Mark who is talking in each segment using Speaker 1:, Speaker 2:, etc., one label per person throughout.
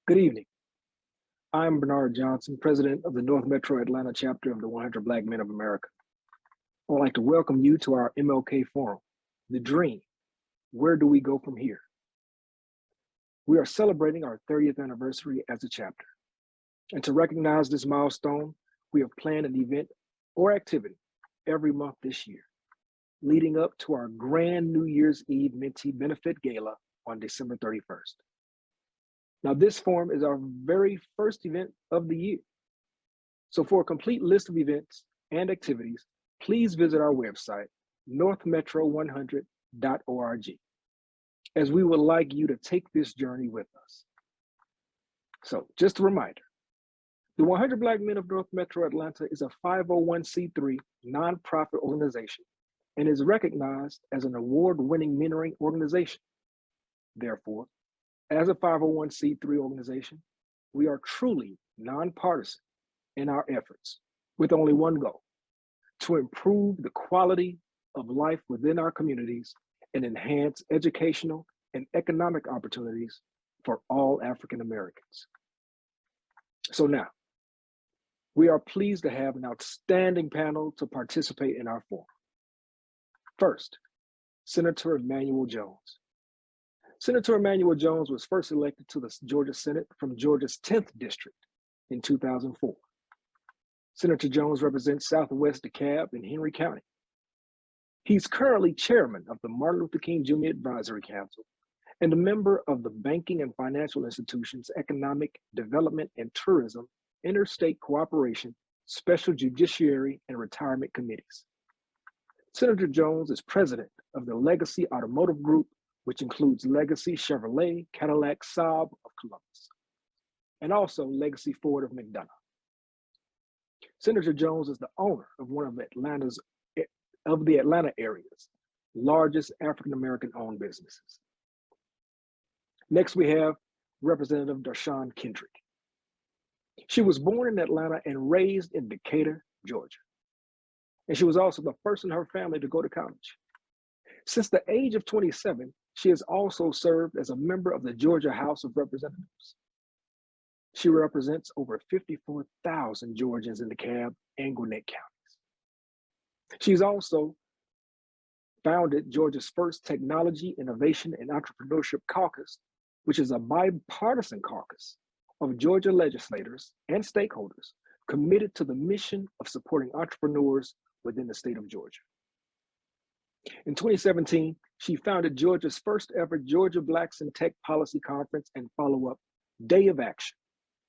Speaker 1: Good evening. I'm Bernard Johnson, president of the North Metro Atlanta chapter of the 100 Black Men of America. I would like to welcome you to our MLK Forum, The Dream, Where Do We Go From Here? We are celebrating our 30th anniversary as a chapter. And to recognize this milestone, we have planned an event or activity every month this year, leading up to our grand New Year's Eve Mentee Benefit Gala on December 31st. Now, this forum is our very first event of the year. So for a complete list of events and activities, please visit our website, northmetro100.org, as we would like you to take this journey with us. So just a reminder, the 100 Black Men of North Metro Atlanta is a 501c3 nonprofit organization and is recognized as an award-winning mentoring organization. Therefore, as a 501c3 organization, we are truly nonpartisan in our efforts with only one goal: to improve the quality of life within our communities and enhance educational and economic opportunities for all African Americans. So now, we are pleased to have an outstanding panel to participate in our forum. First, Senator Emanuel Jones. Senator Emanuel Jones was first elected to the Georgia Senate from Georgia's 10th District in 2004. Senator Jones represents Southwest DeKalb in Henry County. He's currently chairman of the Martin Luther King Jr. Advisory Council and a member of the Banking and Financial Institutions Economic Development and Tourism Interstate Cooperation Special Judiciary and Retirement Committees. Senator Jones is president of the Legacy Automotive Group, which includes Legacy Chevrolet, Cadillac, Saab of Columbus, and also Legacy Ford of McDonough. Senator Jones is the owner of one of the Atlanta area's largest African-American owned businesses. Next, we have Representative Darshan Kendrick. She was born in Atlanta and raised in Decatur, Georgia. And she was also the first in her family to go to college. Since the age of 27, she has also served as a member of the Georgia House of Representatives. She represents over 54,000 Georgians in DeKalb and Gwinnett counties. She's also founded Georgia's first Technology, Innovation, and Entrepreneurship Caucus, which is a bipartisan caucus of Georgia legislators and stakeholders committed to the mission of supporting entrepreneurs within the state of Georgia. In 2017, she founded Georgia's first ever Georgia Blacks in Tech Policy Conference and follow-up Day of Action,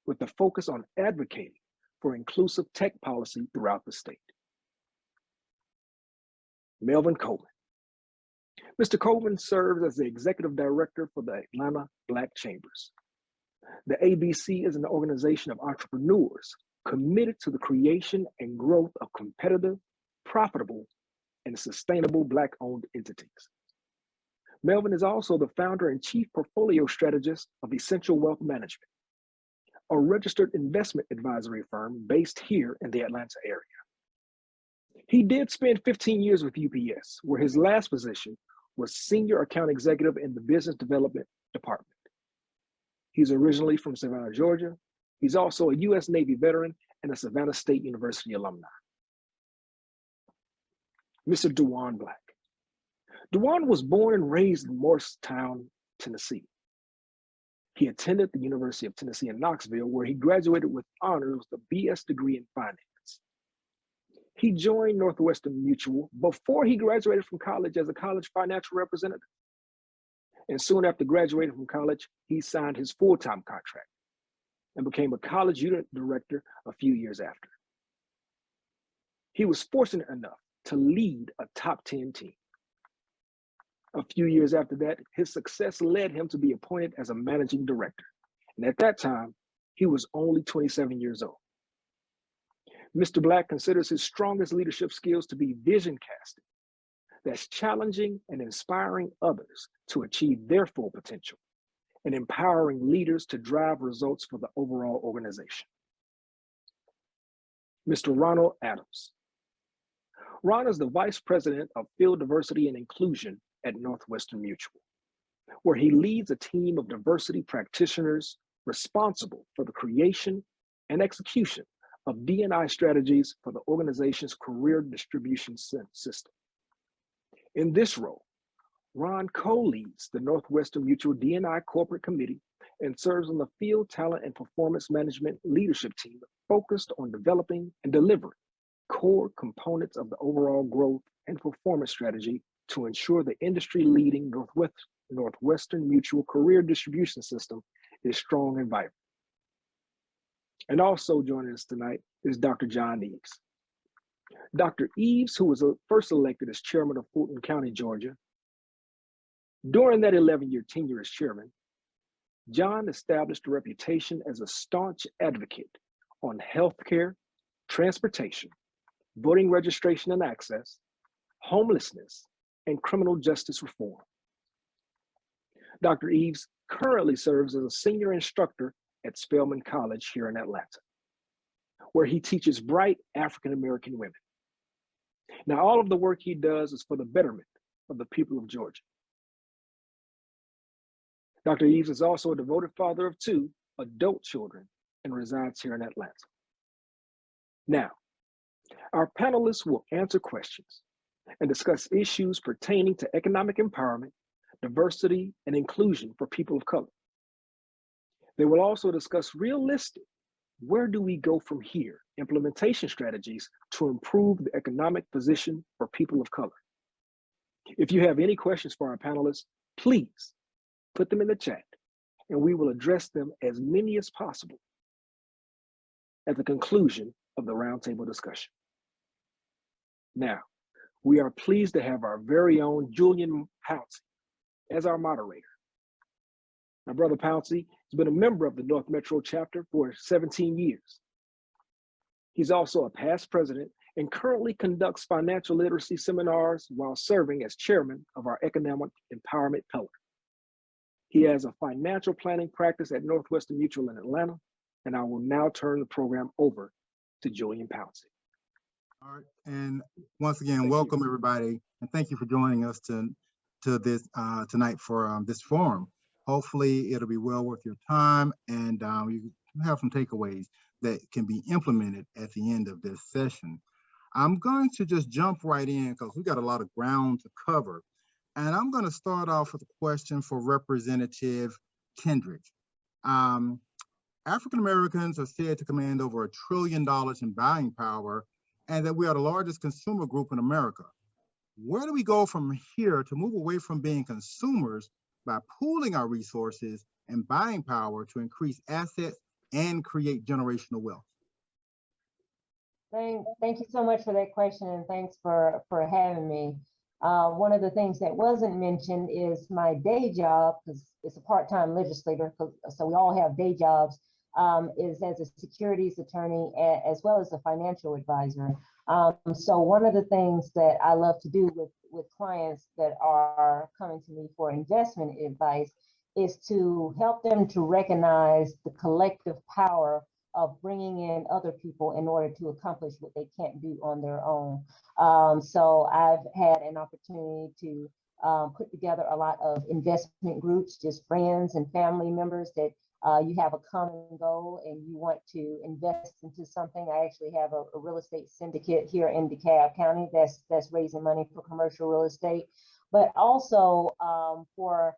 Speaker 1: with the focus on advocating for inclusive tech policy throughout the state. Melvin Coleman. Mr. Coleman serves as the executive director for the Atlanta Black Chambers. The ABC is an organization of entrepreneurs committed to the creation and growth of competitive, profitable, and sustainable Black-owned entities. Melvin is also the founder and chief portfolio strategist of Essential Wealth Management, a registered investment advisory firm based here in the Atlanta area. He did spend 15 years with UPS, where his last position was senior account executive in the business development department. He's originally from Savannah, Georgia. He's also a US Navy veteran and a Savannah State University alumni. Mr. DWAAN Black. DWAAN was born and raised in Morristown, Tennessee. He attended the University of Tennessee in Knoxville, where he graduated with honors with a BS degree in finance. He joined Northwestern Mutual before he graduated from college as a college financial representative. And soon after graduating from college, he signed his full-time contract and became a college unit director a few years after. He was fortunate enough to lead a top 10 team. A few years after that, his success led him to be appointed as a managing director. And at that time, he was only 27 years old. Mr. Black considers his strongest leadership skills to be vision casting, that's challenging and inspiring others to achieve their full potential, and empowering leaders to drive results for the overall organization. Mr. Ronald Adams. Ron is the Vice President of Field Diversity and Inclusion at Northwestern Mutual, where he leads a team of diversity practitioners responsible for the creation and execution of D&I strategies for the organization's career distribution system. In this role, Ron co-leads the Northwestern Mutual D&I Corporate Committee and serves on the Field Talent and Performance Management Leadership Team focused on developing and delivering core components of the overall growth and performance strategy to ensure the industry-leading Northwestern Mutual career distribution system is strong and vibrant. And also joining us tonight is Dr. John Eves. Dr. Eves, who was first elected as chairman of Fulton County, Georgia, during that 11-year tenure as chairman, John established a reputation as a staunch advocate on healthcare, transportation, voting registration and access, homelessness, and criminal justice reform. Dr. Eves currently serves as a senior instructor at Spelman College here in Atlanta, where he teaches bright African-American women. Now, all of the work he does is for the betterment of the people of Georgia. Dr. Eves is also a devoted father of 2 adult children and resides here in Atlanta. Now, our panelists will answer questions and discuss issues pertaining to economic empowerment, diversity, and inclusion for people of color. They will also discuss realistic, where do we go from here, implementation strategies to improve the economic position for people of color. If you have any questions for our panelists, please put them in the chat and we will address them as many as possible at the conclusion of the roundtable discussion. Now, we are pleased to have our very own Julian Halsey as our moderator. My brother Pouncy has been a member of the North Metro chapter for 17 years. He's also a past president and currently conducts financial literacy seminars while serving as chairman of our economic empowerment pillar. He has a financial planning practice at Northwestern Mutual in Atlanta, and I will now turn the program over to Julian Pouncy.
Speaker 2: All right, and once again, welcome everybody, and thank you for joining us to this tonight for this forum. Hopefully, it'll be well worth your time, and you have some takeaways that can be implemented at the end of this session. I'm going to just jump right in because we got a lot of ground to cover, and I'm going to start off with a question for Representative Kendrick. African Americans are said to command over $1 trillion in buying power, and that we are the largest consumer group in America. Where do we go from here to move away from being consumers by pooling our resources and buying power to increase assets and create generational wealth?
Speaker 3: Thank you so much for that question, and thanks for having me. One of the things that wasn't mentioned is my day job, because it's a part-time legislator, so we all have day jobs, is as a securities attorney as well as a financial advisor. So one of the things that I love to do with clients that are coming to me for investment advice is to help them to recognize the collective power of bringing in other people in order to accomplish what they can't do on their own. So I've had an opportunity to put together a lot of investment groups, just friends and family members that you have a common goal and you want to invest into something. I actually have a real estate syndicate here in DeKalb County that's raising money for commercial real estate, but also for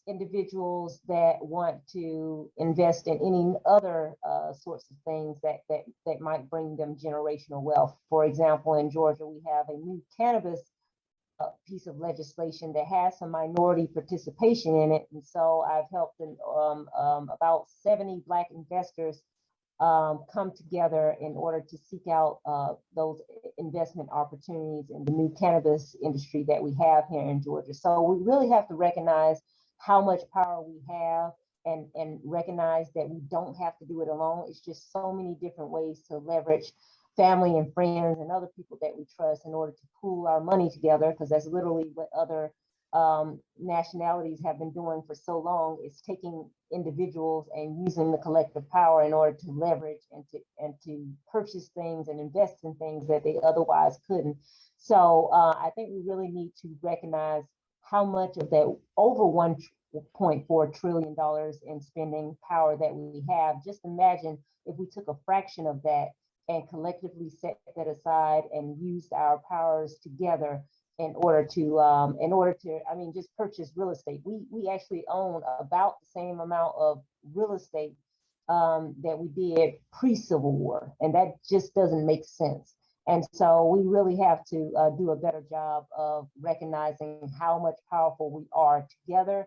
Speaker 3: individuals that want to invest in any other sorts of things that might bring them generational wealth. For example, in Georgia, we have a new cannabis piece of legislation that has some minority participation in it. And so I've helped about 70 Black investors come together in order to seek out those investment opportunities in the new cannabis industry that we have here in Georgia. So we really have to recognize how much power we have and recognize that we don't have to do it alone. It's just so many different ways to leverage family and friends and other people that we trust in order to pool our money together, because that's literally what other nationalities have been doing for so long, is taking individuals and using the collective power in order to leverage and to purchase things and invest in things that they otherwise couldn't. So I think we really need to recognize how much of that over $1 $0.4 trillion in spending power that we have. Just imagine if we took a fraction of that and collectively set that aside and used our powers together in order to, I mean, just purchase real estate. We actually own about the same amount of real estate that we did pre-Civil War, and that just doesn't make sense. And so we really have to do a better job of recognizing how much powerful we are together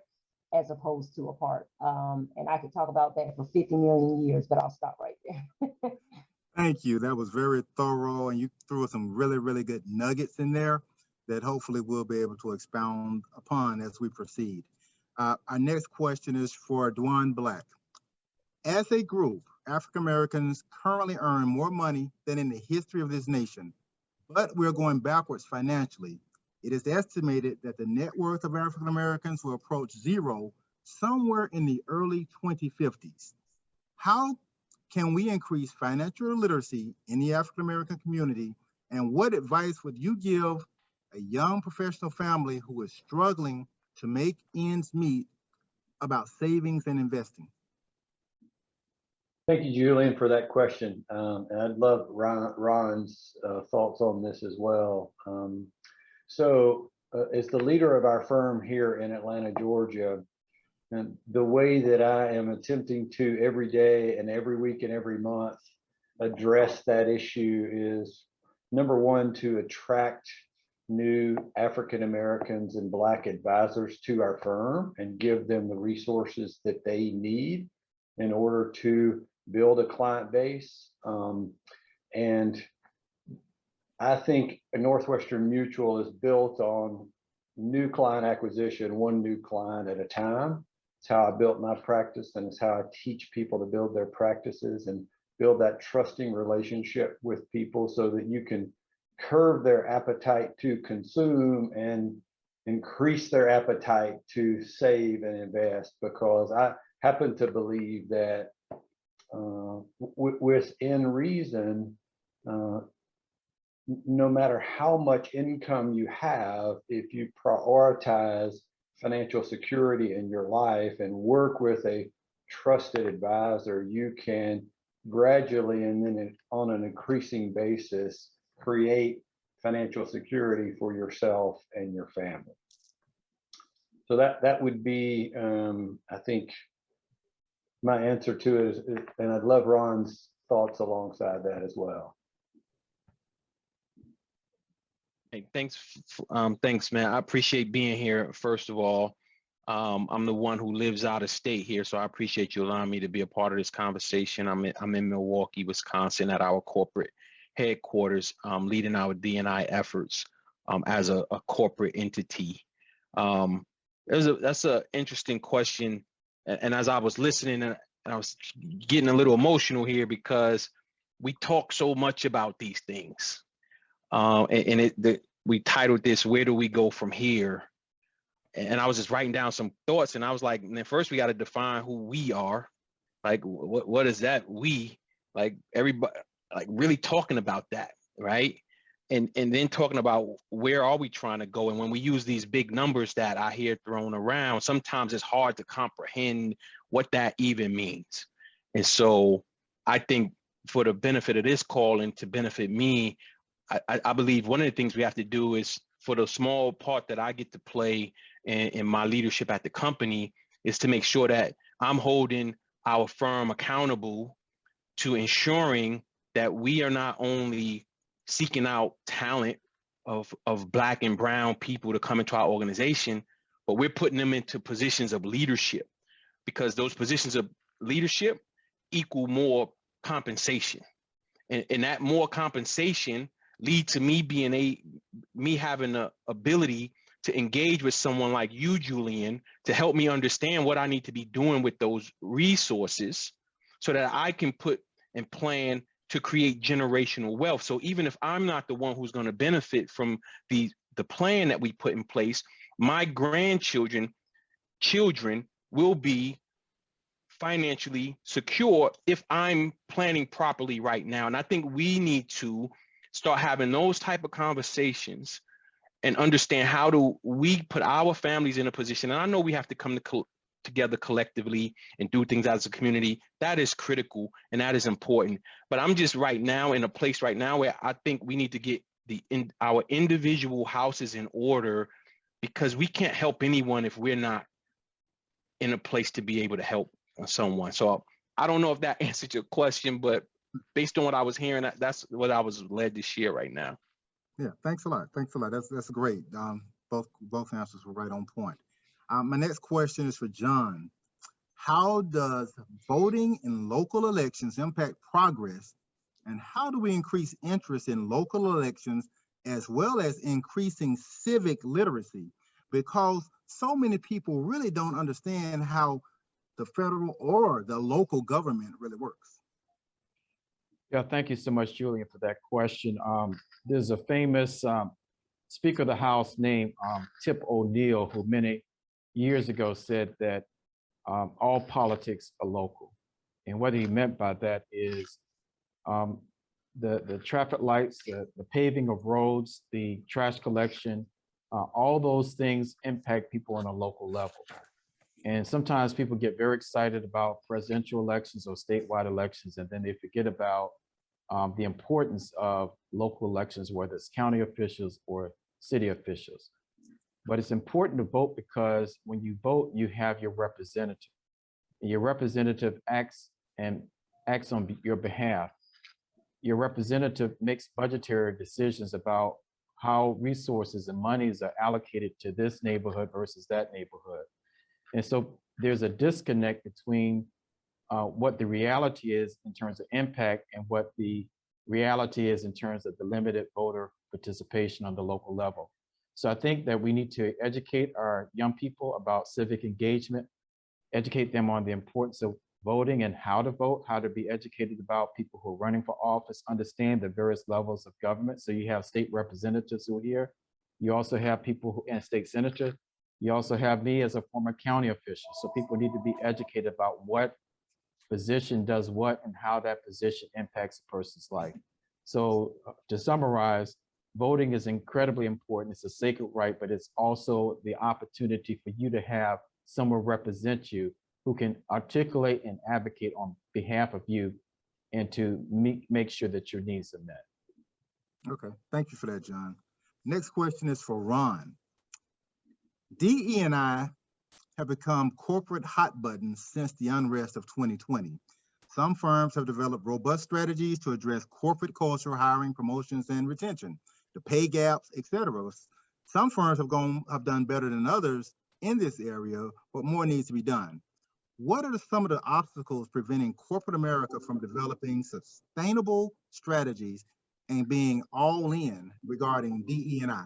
Speaker 3: as opposed to apart. And I could talk about that for 50 million years, but I'll stop right there.
Speaker 2: Thank you. That was very thorough, and you threw some really, really good nuggets in there that hopefully we'll be able to expound upon as we proceed. Our next question is for DWAAN Black. As a group, African Americans currently earn more money than in the history of this nation, but we're going backwards financially. It is estimated that the net worth of African Americans will approach zero somewhere in the early 2050s. How can we increase financial literacy in the African American community, and what advice would you give a young professional family who is struggling to make ends meet about savings and investing?
Speaker 4: Thank you, Julian, for that question. And I'd love Ron's thoughts on this as well. As the leader of our firm here in Atlanta, Georgia, and the way that I am attempting to every day and every week and every month address that issue is, number one, to attract new African Americans and Black advisors to our firm and give them the resources that they need in order to build a client base. And I think Northwestern Mutual is built on new client acquisition, one new client at a time. It's how I built my practice, and it's how I teach people to build their practices and build that trusting relationship with people so that you can curb their appetite to consume and increase their appetite to save and invest. Because I happen to believe that within reason, no matter how much income you have, if you prioritize financial security in your life and work with a trusted advisor, you can gradually and then on an increasing basis create financial security for yourself and your family. So that would be, I think, my answer to it is, and I'd love Ron's thoughts alongside that as well.
Speaker 5: Hey, thanks, man. I appreciate being here. First of all, I'm the one who lives out of state here, so I appreciate you allowing me to be a part of this conversation. I'm in Milwaukee, Wisconsin, at our corporate headquarters, leading our D&I efforts as a corporate entity. That's an interesting question, and as I was listening, and I was getting a little emotional here because we talk so much about these things. We titled this, "Where do we go from here?" And I was just writing down some thoughts, and I was like, man, first we got to define who we are. Like, what is that we? Like, everybody, like, really talking about that, right? And then talking about where are we trying to go? And when we use these big numbers that I hear thrown around, sometimes it's hard to comprehend what that even means. And so I think for the benefit of this call and to benefit me, I believe one of the things we have to do is, for the small part that I get to play in my leadership at the company, is to make sure that I'm holding our firm accountable to ensuring that we are not only seeking out talent of Black and brown people to come into our organization, but we're putting them into positions of leadership, because those positions of leadership equal more compensation. And that more compensation lead to me having the ability to engage with someone like you, Julian, to help me understand what I need to be doing with those resources so that I can put and plan to create generational wealth. So even if I'm not the one who's going to benefit from the plan that we put in place, my grandchildren will be financially secure if I'm planning properly right now. And I think we need to start having those type of conversations and understand how do we put our families in a position. And I know we have to come together collectively and do things as a community, that is critical and that is important. But I'm just right now in a place right now where I think we need to get our individual houses in order, because we can't help anyone if we're not in a place to be able to help someone. So I don't know if that answered your question, but based on what I was hearing, that's what I was led to share right now.
Speaker 2: Yeah, thanks a lot. Thanks a lot. That's great. Both answers were right on point. My next question is for John. How does voting in local elections impact progress, and how do we increase interest in local elections as well as increasing civic literacy? Because so many people really don't understand how the federal or the local government really works.
Speaker 6: Yeah, thank you so much, Julian, for that question. There's a famous Speaker of the House named Tip O'Neill, who many years ago said that all politics are local. And what he meant by that is the traffic lights, the paving of roads, the trash collection, all those things impact people on a local level. And sometimes people get very excited about presidential elections or statewide elections, and then they forget about the importance of local elections, whether it's county officials or city officials. But it's important to vote because when you vote, you have your representative. And your representative acts on your behalf. Your representative makes budgetary decisions about how resources and monies are allocated to this neighborhood versus that neighborhood. And so there's a disconnect between what the reality is in terms of impact and what the reality is in terms of the limited voter participation on the local level. So I think that we need to educate our young people about civic engagement, educate them on the importance of voting and how to vote, how to be educated about people who are running for office, understand the various levels of government. So you have state representatives who are here. You also have people who, and state senators. You also have me as a former county official. So people need to be educated about what position does what and how that position impacts a person's life. So to summarize, voting is incredibly important. It's a sacred right, but it's also the opportunity for you to have someone represent you who can articulate and advocate on behalf of you and to make sure that your needs are met.
Speaker 2: Okay, thank you for that, John. Next question is for Ron. DE&I have become corporate hot buttons since the unrest of 2020. Some firms have developed robust strategies to address corporate culture, hiring, promotions, and retention, the pay gaps, etc. Some firms have done better than others in this area, but more needs to be done. What are some of the obstacles preventing corporate America from developing sustainable strategies and being all in regarding DE&I?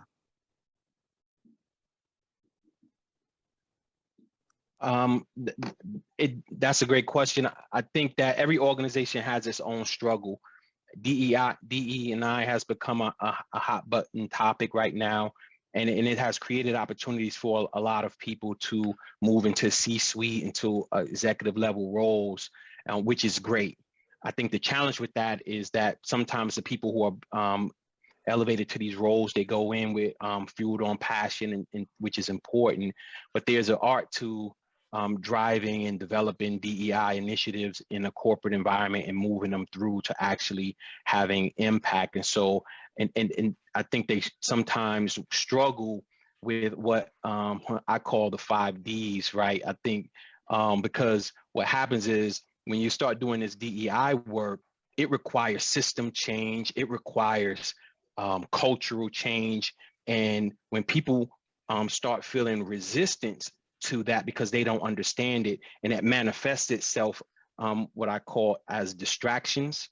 Speaker 5: That's a great question. I think that every organization has its own struggle. DE&I has become a hot button topic right now, and it has created opportunities for a lot of people to move into C-suite, into executive level roles, which is great. I think the challenge with that is that sometimes the people who are elevated to these roles, they go in with fueled on passion, and which is important, but there's an art to driving and developing DEI initiatives in a corporate environment and moving them through to actually having impact. And so, and I think they sometimes struggle with what I call the 5 Ds, right? I think because what happens is when you start doing this DEI work, it requires system change, it requires cultural change. And when people start feeling resistance to that because they don't understand it, and it manifests itself what I call as distractions.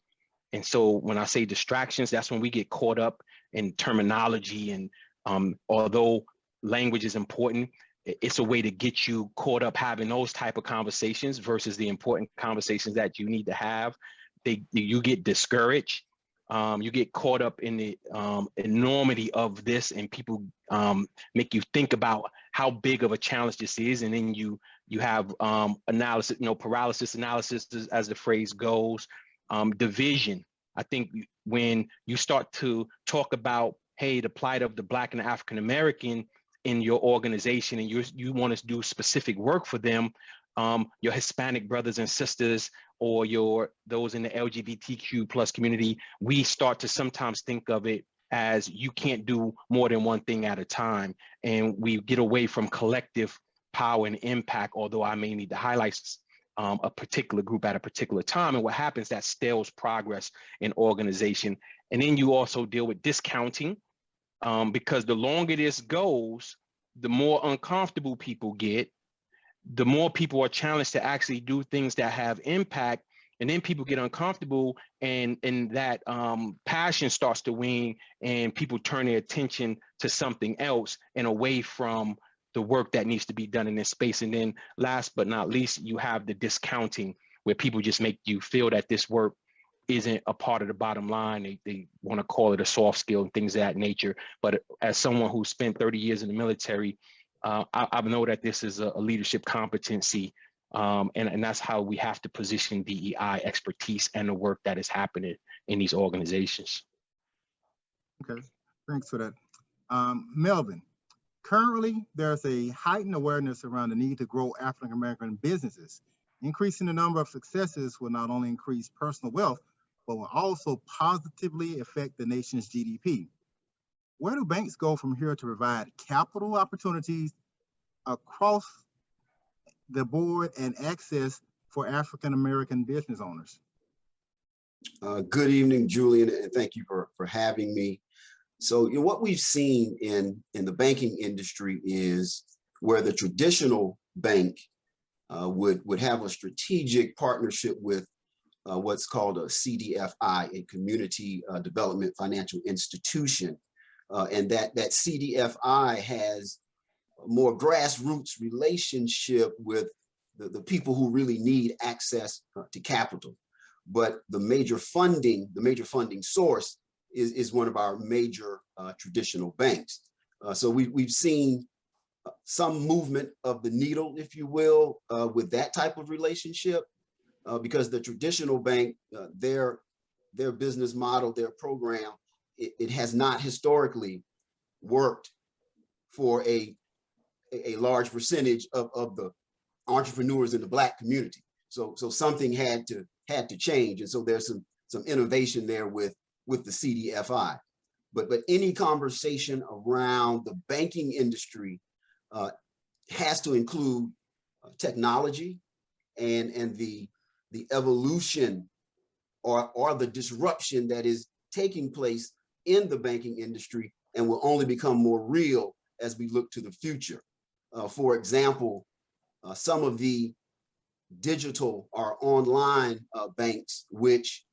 Speaker 5: And so when I say distractions, that's when we get caught up in terminology, and although language is important, it's a way to get you caught up having those type of conversations versus the important conversations that you need to have. You get discouraged. You get caught up in the enormity of this, and people make you think about how big of a challenge this is, and then you have analysis, paralysis analysis, as the phrase goes. Division. I think when you start to talk about, hey, the plight of the Black and African American, in your organization and you want to do specific work for them, your Hispanic brothers and sisters, or those in the LGBTQ plus community, we start to sometimes think of it as you can't do more than one thing at a time. And we get away from collective power and impact, although I may need to highlight a particular group at a particular time. And what happens, that stales progress in organization. And then you also deal with discounting, because the longer this goes, the more uncomfortable people get, the more people are challenged to actually do things that have impact, and then people get uncomfortable, and that passion starts to wane, and people turn their attention to something else and away from the work that needs to be done in this space. And then last but not least, you have the discounting, where people just make you feel that this work isn't a part of the bottom line. They want to call it a soft skill and things of that nature. But as someone who spent 30 years in the military, I know that this is a leadership competency, and that's how we have to position DEI expertise and the work that is happening in these organizations.
Speaker 2: Okay, thanks for that. Melvin, currently there's a heightened awareness around the need to grow African-American businesses. Increasing the number of successes will not only increase personal wealth, but will also positively affect the nation's GDP. Where do banks go from here to provide capital opportunities across the board and access for African-American business owners?
Speaker 7: Good evening, Julian, and thank you for having me. So, what we've seen in the banking industry is where the traditional bank would have a strategic partnership with what's called a CDFI, a community development financial institution. And that CDFI has a more grassroots relationship with the people who really need access to capital. But the major funding source is one of our major traditional banks. So we've seen some movement of the needle, if you will, with that type of relationship, because the traditional bank, their business model, their program, it has not historically worked for a large percentage of the entrepreneurs in the Black community. So something had to change, and so there's some innovation there with the CDFI. But any conversation around the banking industry has to include technology and the evolution or the disruption that is taking place in the banking industry and will only become more real as we look to the future. For example, some of the digital or online banks, which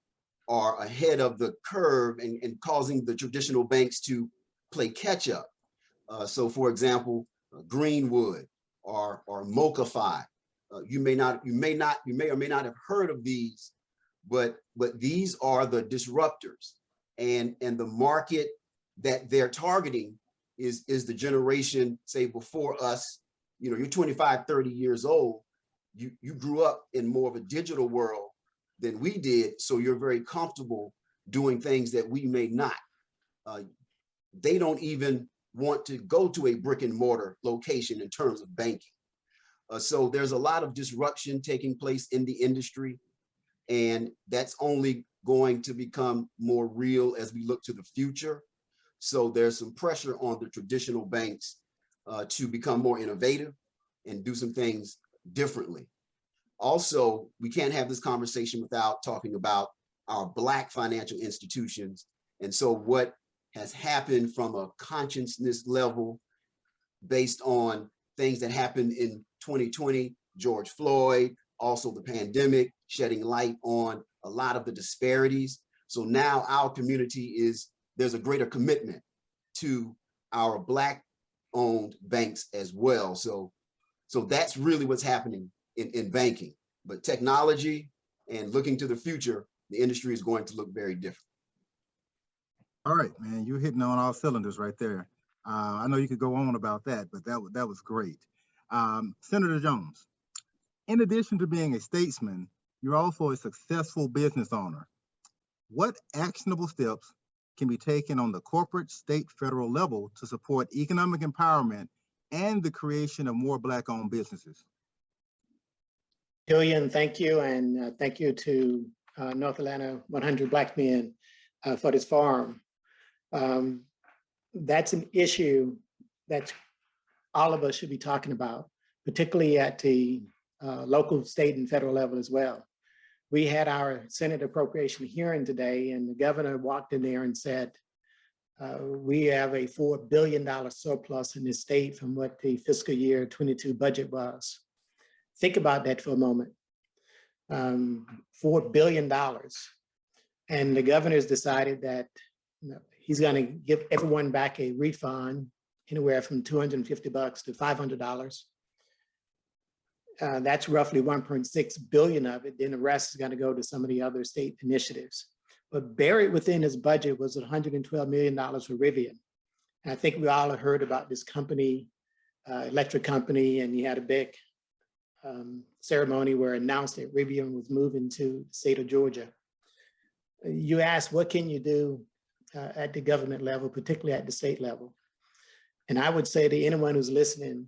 Speaker 7: are ahead of the curve and causing the traditional banks to play catch up. So for example, Greenwood or Mochify, you may or may not have heard of these, but these are the disruptors, and the market that they're targeting is the generation, say, before us. You know, you're 25, 30 years old. You grew up in more of a digital world than we did, so you're very comfortable doing things that we may not. They don't even want to go to a brick and mortar location in terms of banking. So there's a lot of disruption taking place in the industry, and that's only going to become more real as we look to the future. So there's some pressure on the traditional banks to become more innovative and do some things differently. Also, we can't have this conversation without talking about our Black financial institutions. And so what has happened from a consciousness level based on things that happened in 2020, George Floyd, also the pandemic, shedding light on a lot of the disparities. So now our community there's a greater commitment to our Black owned banks as well. So that's really what's happening in banking. But technology and looking to the future, the industry is going to look very different.
Speaker 2: All right, man, you're hitting on all cylinders right there. I know you could go on about that, but that was great. Senator Jones, in addition to being a statesman, you're also a successful business owner. What actionable steps can be taken on the corporate, state, federal level to support economic empowerment and the creation of more Black-owned businesses?
Speaker 8: Julian, thank you. And thank you to North Atlanta 100 Black Men for this forum. That's an issue that all of us should be talking about, particularly at the local, state, and federal level as well. We had our Senate appropriation hearing today, and the governor walked in there and said, we have a $4 billion surplus in this state from what the fiscal year 22 budget was. Think about that for a moment. $4 billion. And the governor's decided that he's going to give everyone back a refund anywhere from $250 to $500. That's roughly 1.6 billion of it. Then the rest is going to go to some of the other state initiatives. But buried within his budget was $112 million for Rivian. And I think we all have heard about this company, electric company, and you had a big ceremony where it announced that Rivian was moving to the state of Georgia. You asked, what can you do at the government level, particularly at the state level? And I would say to anyone who's listening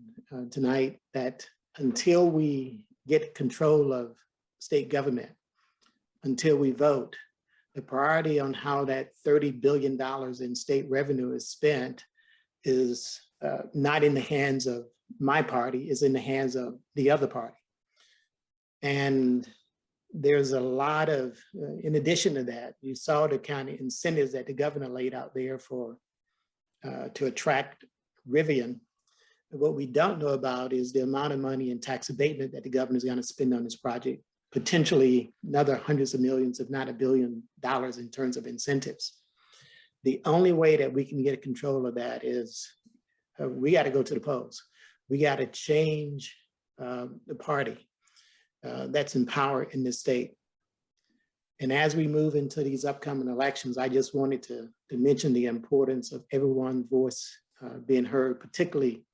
Speaker 8: tonight that until we get control of state government, until we vote, the priority on how that $30 billion in state revenue is spent is not in the hands of my party, is in the hands of the other party. And there's a lot of, in addition to that, you saw the kind of incentives that the governor laid out there for, to attract Rivian. What we don't know about is the amount of money in tax abatement that the governor is going to spend on this project, potentially another hundreds of millions, if not $1 billion in terms of incentives. The only way that we can get control of that is we got to go to the polls. We got to change the party that's in power in this state. And as we move into these upcoming elections, I just wanted to mention the importance of everyone's voice being heard, particularly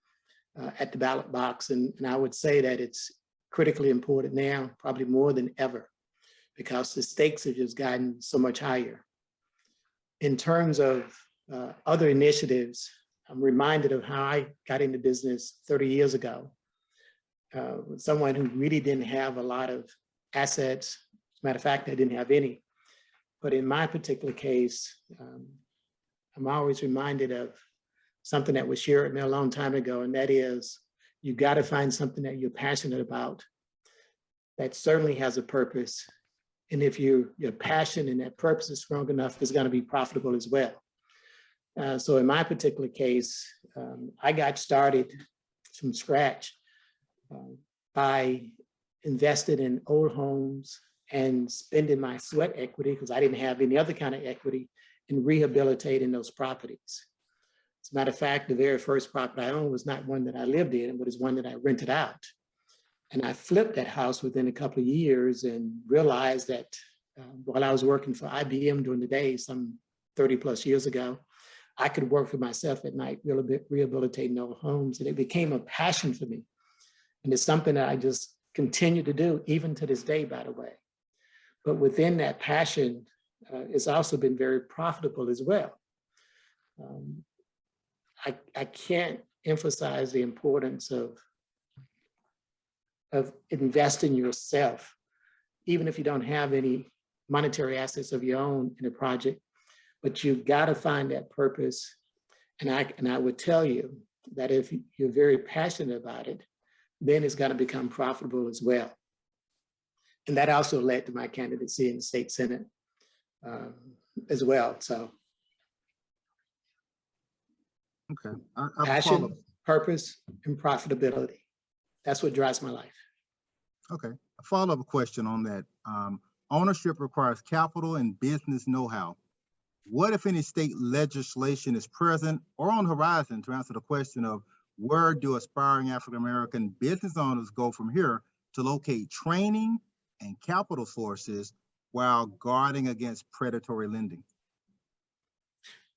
Speaker 8: at the ballot box. And I would say that it's critically important now, probably more than ever, because the stakes have just gotten so much higher. In terms of other initiatives, I'm reminded of how I got into business 30 years ago. Someone who really didn't have a lot of assets. As a matter of fact, I didn't have any. But in my particular case, I'm always reminded of something that was shared with me a long time ago, and that is, you got to find something that you're passionate about that certainly has a purpose. And if your passion and that purpose is strong enough, it's going to be profitable as well. So in my particular case, I got started from scratch by investing in old homes and spending my sweat equity, because I didn't have any other kind of equity, in rehabilitating those properties. As a matter of fact, the very first property I owned was not one that I lived in, but it's one that I rented out. And I flipped that house within a couple of years and realized that while I was working for IBM during the day, some 30 plus years ago, I could work for myself at night, rehabilitating old homes. And it became a passion for me. And it's something that I just continue to do, even to this day, by the way. But within that passion, it's also been very profitable as well. I can't emphasize the importance of investing yourself, even if you don't have any monetary assets of your own in a project, but you've got to find that purpose. And I would tell you that if you're very passionate about it, then it's going to become profitable as well. And that also led to my candidacy in the state Senate as well. So
Speaker 2: Okay.
Speaker 8: passion, purpose, and profitability. That's what drives my life.
Speaker 2: Okay. A follow-up question on that. Ownership requires capital and business know-how. What, if any, state legislation is present or on the horizon to answer the question of where do aspiring African-American business owners go from here to locate training and capital sources while guarding against predatory lending?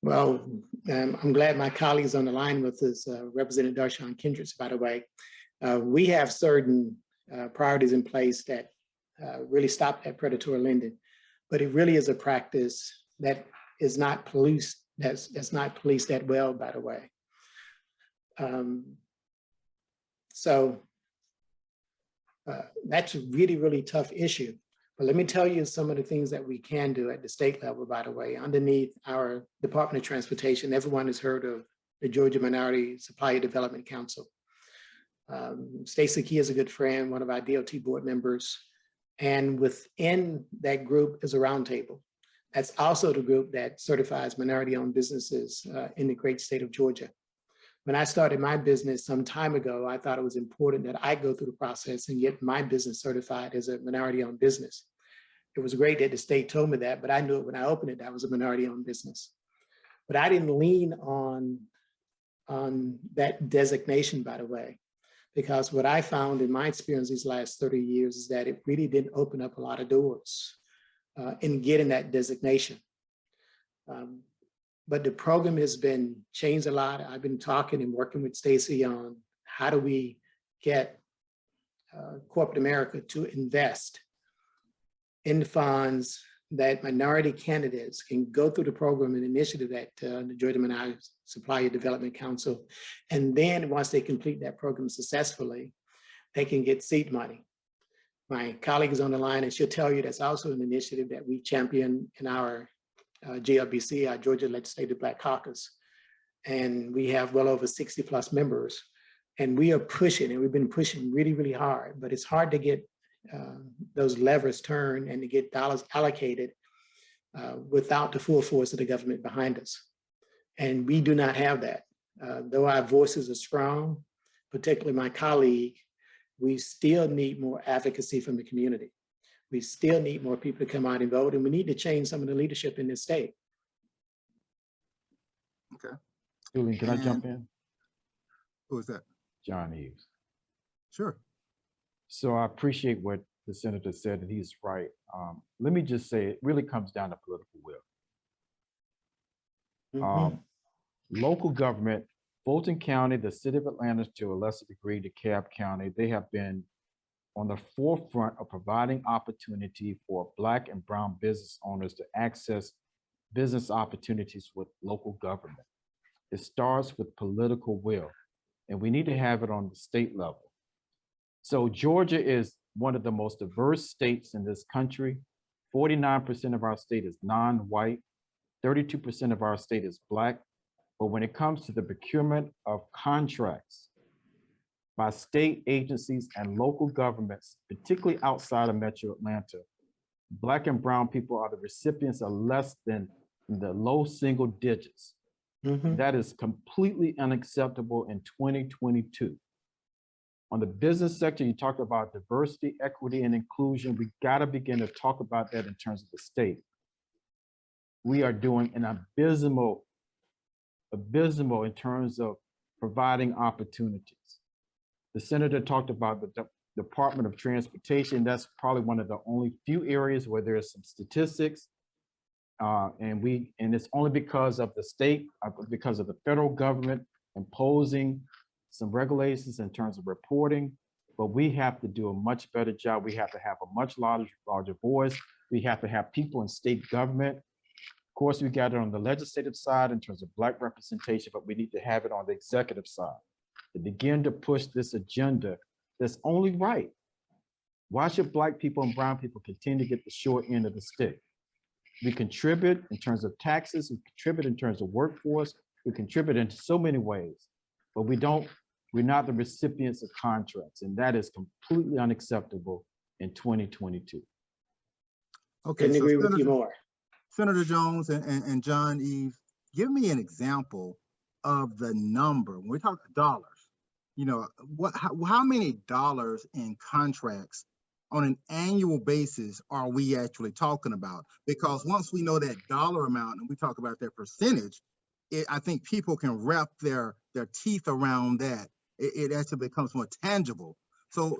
Speaker 8: Well, I'm glad my colleagues on the line with us, Representative Darshan Kendrick, by the way. We have certain priorities in place that really stop that predatory lending, but it really is a practice that is not policed. That's not policed that well, by the way. So that's a really, really tough issue. But let me tell you some of the things that we can do at the state level, by the way, underneath our Department of Transportation. Everyone has heard of the Georgia Minority Supplier Development Council. Stacey Key is a good friend, one of our DOT board members. And within that group is a roundtable. That's also the group that certifies minority-owned businesses in the great state of Georgia. When I started my business some time ago, I thought it was important that I go through the process and get my business certified as a minority-owned business. It was great that the state told me that, but I knew it when I opened it, that was a minority-owned business. But I didn't lean on that designation, by the way, because what I found in my experience these last 30 years is that it really didn't open up a lot of doors in getting that designation. But the program has been changed a lot. I've been talking and working with Stacey on how do we get corporate America to invest in funds that minority candidates can go through the program and initiative that the Georgia Minority Supplier Development Council. And then once they complete that program successfully, they can get seed money. My colleague is on the line and she'll tell you that's also an initiative that we champion in our GLBC, our Georgia Legislative Black Caucus. And we have well over 60 plus members. And we are pushing, and we've been pushing really, really hard, but it's hard to get those levers turned and to get dollars allocated without the full force of the government behind us. And we do not have that. Though our voices are strong, particularly my colleague, we still need more advocacy from the community. We still need more people to come out and vote, and we need to change some of the leadership in this state.
Speaker 2: Okay.
Speaker 6: Julian, can I jump in?
Speaker 2: Who is that?
Speaker 6: John Eves.
Speaker 2: Sure.
Speaker 6: So I appreciate what the senator said, and he's right. Let me just say, it really comes down to political will. Local government, Fulton County, the city of Atlanta, to a lesser degree, DeKalb County, they have been on the forefront of providing opportunity for Black and brown business owners to access business opportunities with local government. It starts with political will, and we need to have it on the state level. So Georgia is one of the most diverse states in this country. 49% of our state is non-white, 32% of our state is Black. But when it comes to the procurement of contracts by state agencies and local governments, particularly outside of Metro Atlanta, Black and brown people are the recipients of less than the low single digits. That is completely unacceptable in 2022. On the business sector, you talked about diversity, equity, and inclusion. We gotta begin to talk about that in terms of the state. We are doing an abysmal in terms of providing opportunities. The senator talked about the Department of Transportation. That's probably one of the only few areas where there's some statistics. And it's only because of the state, because of the federal government imposing some regulations in terms of reporting, but we have to do a much better job. We have to have a much larger voice. We have to have people in state government. Of course, we got it on the legislative side in terms of Black representation, but we need to have it on the executive side to begin to push this agenda that's only right. Why should Black people and brown people continue to get the short end of the stick? We contribute in terms of taxes, we contribute in terms of workforce, we contribute in so many ways, but we're not the recipients of contracts, and that is completely unacceptable in 2022.
Speaker 2: Okay,
Speaker 8: couldn't agree with you more.
Speaker 2: Senator Jones and John Eves, give me an example of the number. When we talk dollars, you know, how many dollars in contracts on an annual basis are we actually talking about? Because once we know that dollar amount and we talk about that percentage, I think people can wrap their teeth around that. It actually becomes more tangible. So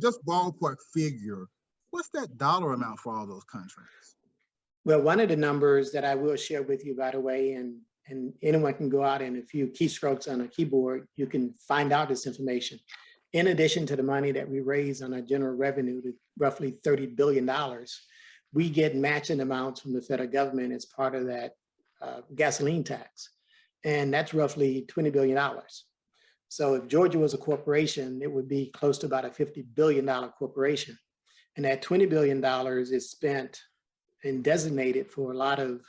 Speaker 2: just ballpark figure, what's that dollar amount for all those contracts?
Speaker 8: Well, one of the numbers that I will share with you, by the way, and anyone can go out and a few keystrokes on a keyboard, you can find out this information. In addition to the money that we raise on our general revenue, to roughly $30 billion, we get matching amounts from the federal government as part of that gasoline tax, and that's roughly $20 billion. So if Georgia was a corporation, it would be close to about a $50 billion corporation. And that $20 billion is spent and designated for a lot of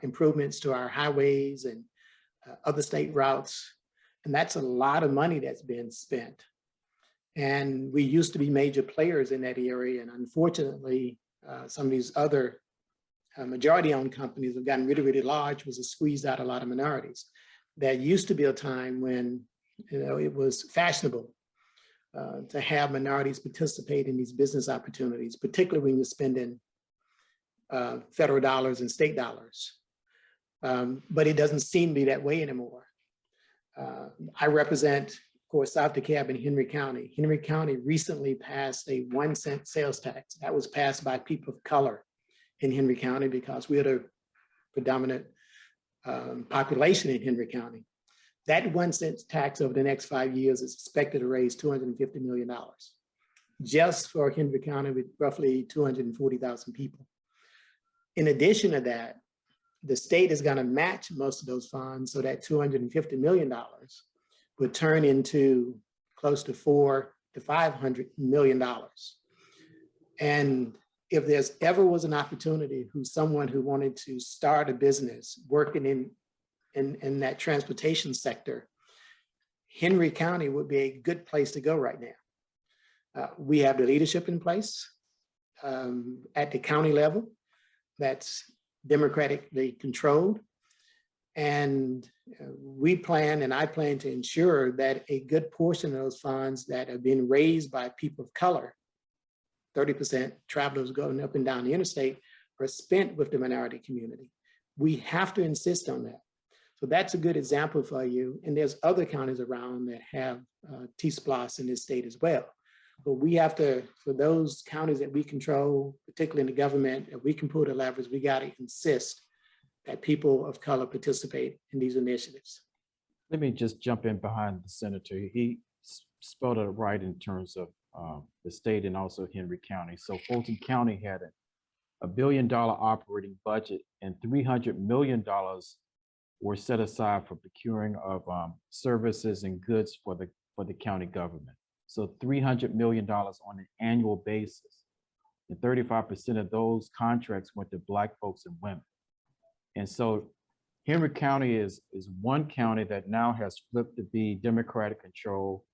Speaker 8: improvements to our highways and other state routes. And that's a lot of money that's been spent. And we used to be major players in that area. And unfortunately, some of these other majority-owned companies have gotten really, really large, was squeezed out a lot of minorities. There used to be a time when it was fashionable to have minorities participate in these business opportunities, particularly when you're spending federal dollars and state dollars. But it doesn't seem to be that way anymore. I represent, of course, South DeKalb and Henry County. Henry County recently passed a 1-cent sales tax. That was passed by people of color in Henry County because we are the predominant population in Henry County. That 1-cent tax over the next 5 years is expected to raise $250 million just for Henry County with roughly 240,000 people. In addition to that, the state is going to match most of those funds, so that $250 million would turn into close to $400 to $500 million. And if there's ever was an opportunity someone who wanted to start a business working in that transportation sector, Henry County would be a good place to go right now. We have the leadership in place at the county level that's democratically controlled. And we plan, and I plan to ensure that a good portion of those funds that have been raised by people of color, 30% travelers going up and down the interstate, are spent with the minority community. We have to insist on that. So that's a good example for you. And there's other counties around that have T-SPLOS in this state as well. But we have to, for those counties that we control, particularly in the government, if we can pull the levers, we got to insist that people of color participate in these initiatives.
Speaker 6: Let me just jump in behind the senator. He spelled it right in terms of the state and also Henry County. So Fulton County had a $1 billion operating budget, and $300 million were set aside for procuring of services and goods for the county government. So $300 million on an annual basis. And 35% of those contracts went to Black folks and women. And so Henry County is one county that now has flipped to be Democratic control,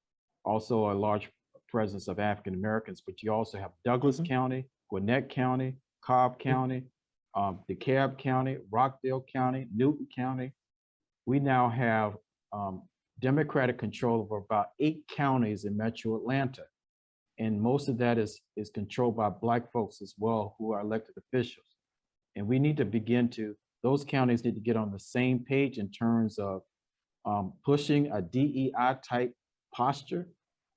Speaker 6: also a large presence of African Americans, but you also have Douglas County, Gwinnett County, Cobb County, DeKalb County, Rockdale County, Newton County. We now have Democratic control over about 8 counties in Metro Atlanta. And most of that is controlled by Black folks as well, who are elected officials. And we need to begin to, those counties need to get on the same page in terms of pushing a DEI type posture,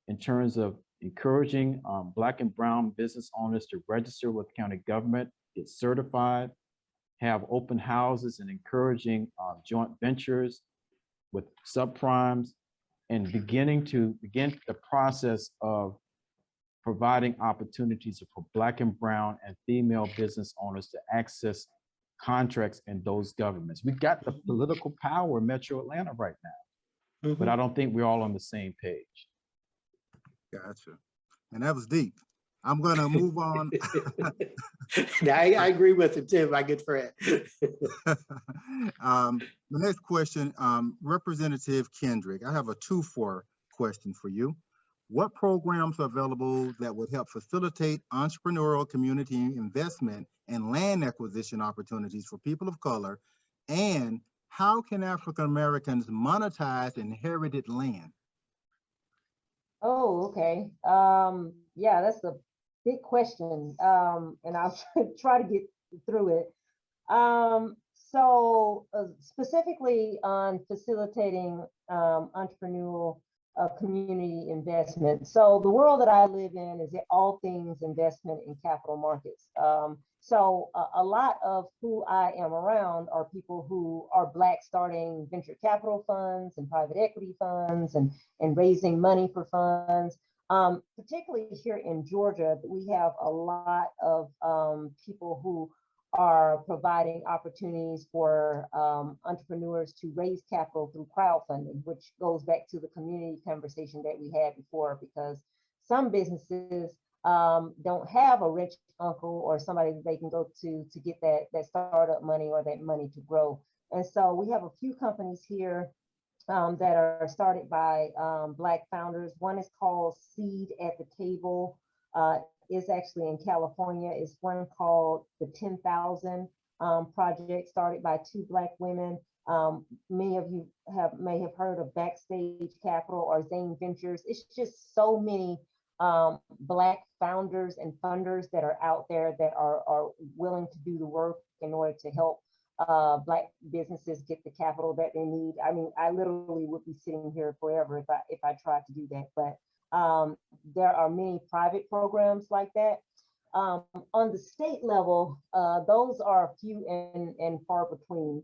Speaker 6: in terms of encouraging Black and brown business owners to register with county government, get certified, have open houses, and encouraging joint ventures with subprimes, and begin the process of providing opportunities for Black and brown and female business owners to access contracts in those governments. We've got the political power in Metro Atlanta right now, but I don't think we're all on the same page.
Speaker 2: Gotcha. And that was deep. I'm going to move on.
Speaker 8: I agree with it too, my good friend.
Speaker 2: The next question, Representative Kendrick, I have a 2-for question for you. What programs are available that would help facilitate entrepreneurial community investment and land acquisition opportunities for people of color? And how can African Americans monetize inherited land?
Speaker 3: Oh, okay. Yeah, that's a big question. And I'll try to get through it. So specifically on facilitating entrepreneurial community investment. So the world that I live in is all things investment in capital markets. So a lot of who I am around are people who are Black, starting venture capital funds and private equity funds and raising money for funds. Particularly here in Georgia, we have a lot of people who are providing opportunities for entrepreneurs to raise capital through crowdfunding, which goes back to the community conversation that we had before, because some businesses don't have a rich uncle or somebody that they can go to get that startup money or that money to grow. And so we have a few companies here that are started by Black founders. One is called Seed at the Table. Is actually in California. It's one called the 10,000 Project, started by two Black women. Many of you may have heard of Backstage Capital or Zane Ventures. It's just so many Black founders and funders that are out there that are willing to do the work in order to help Black businesses get the capital that they need. I mean, I literally would be sitting here forever if I tried to do that, but there are many private programs like that. On the state level, those are few and far between.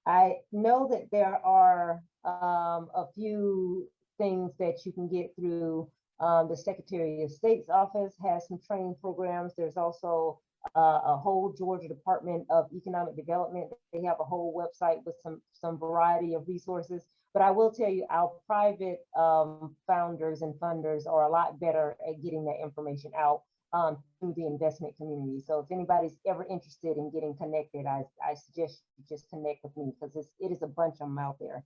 Speaker 3: I know that there are a few things that you can get through the Secretary of State's office has some training programs. There's also a whole Georgia Department of Economic Development. They have a whole website with some variety of resources. But I will tell you, our private founders and funders are a lot better at getting that information out through the investment community. So if anybody's ever interested in getting connected, I suggest you just connect with me, because it is a bunch of them out there.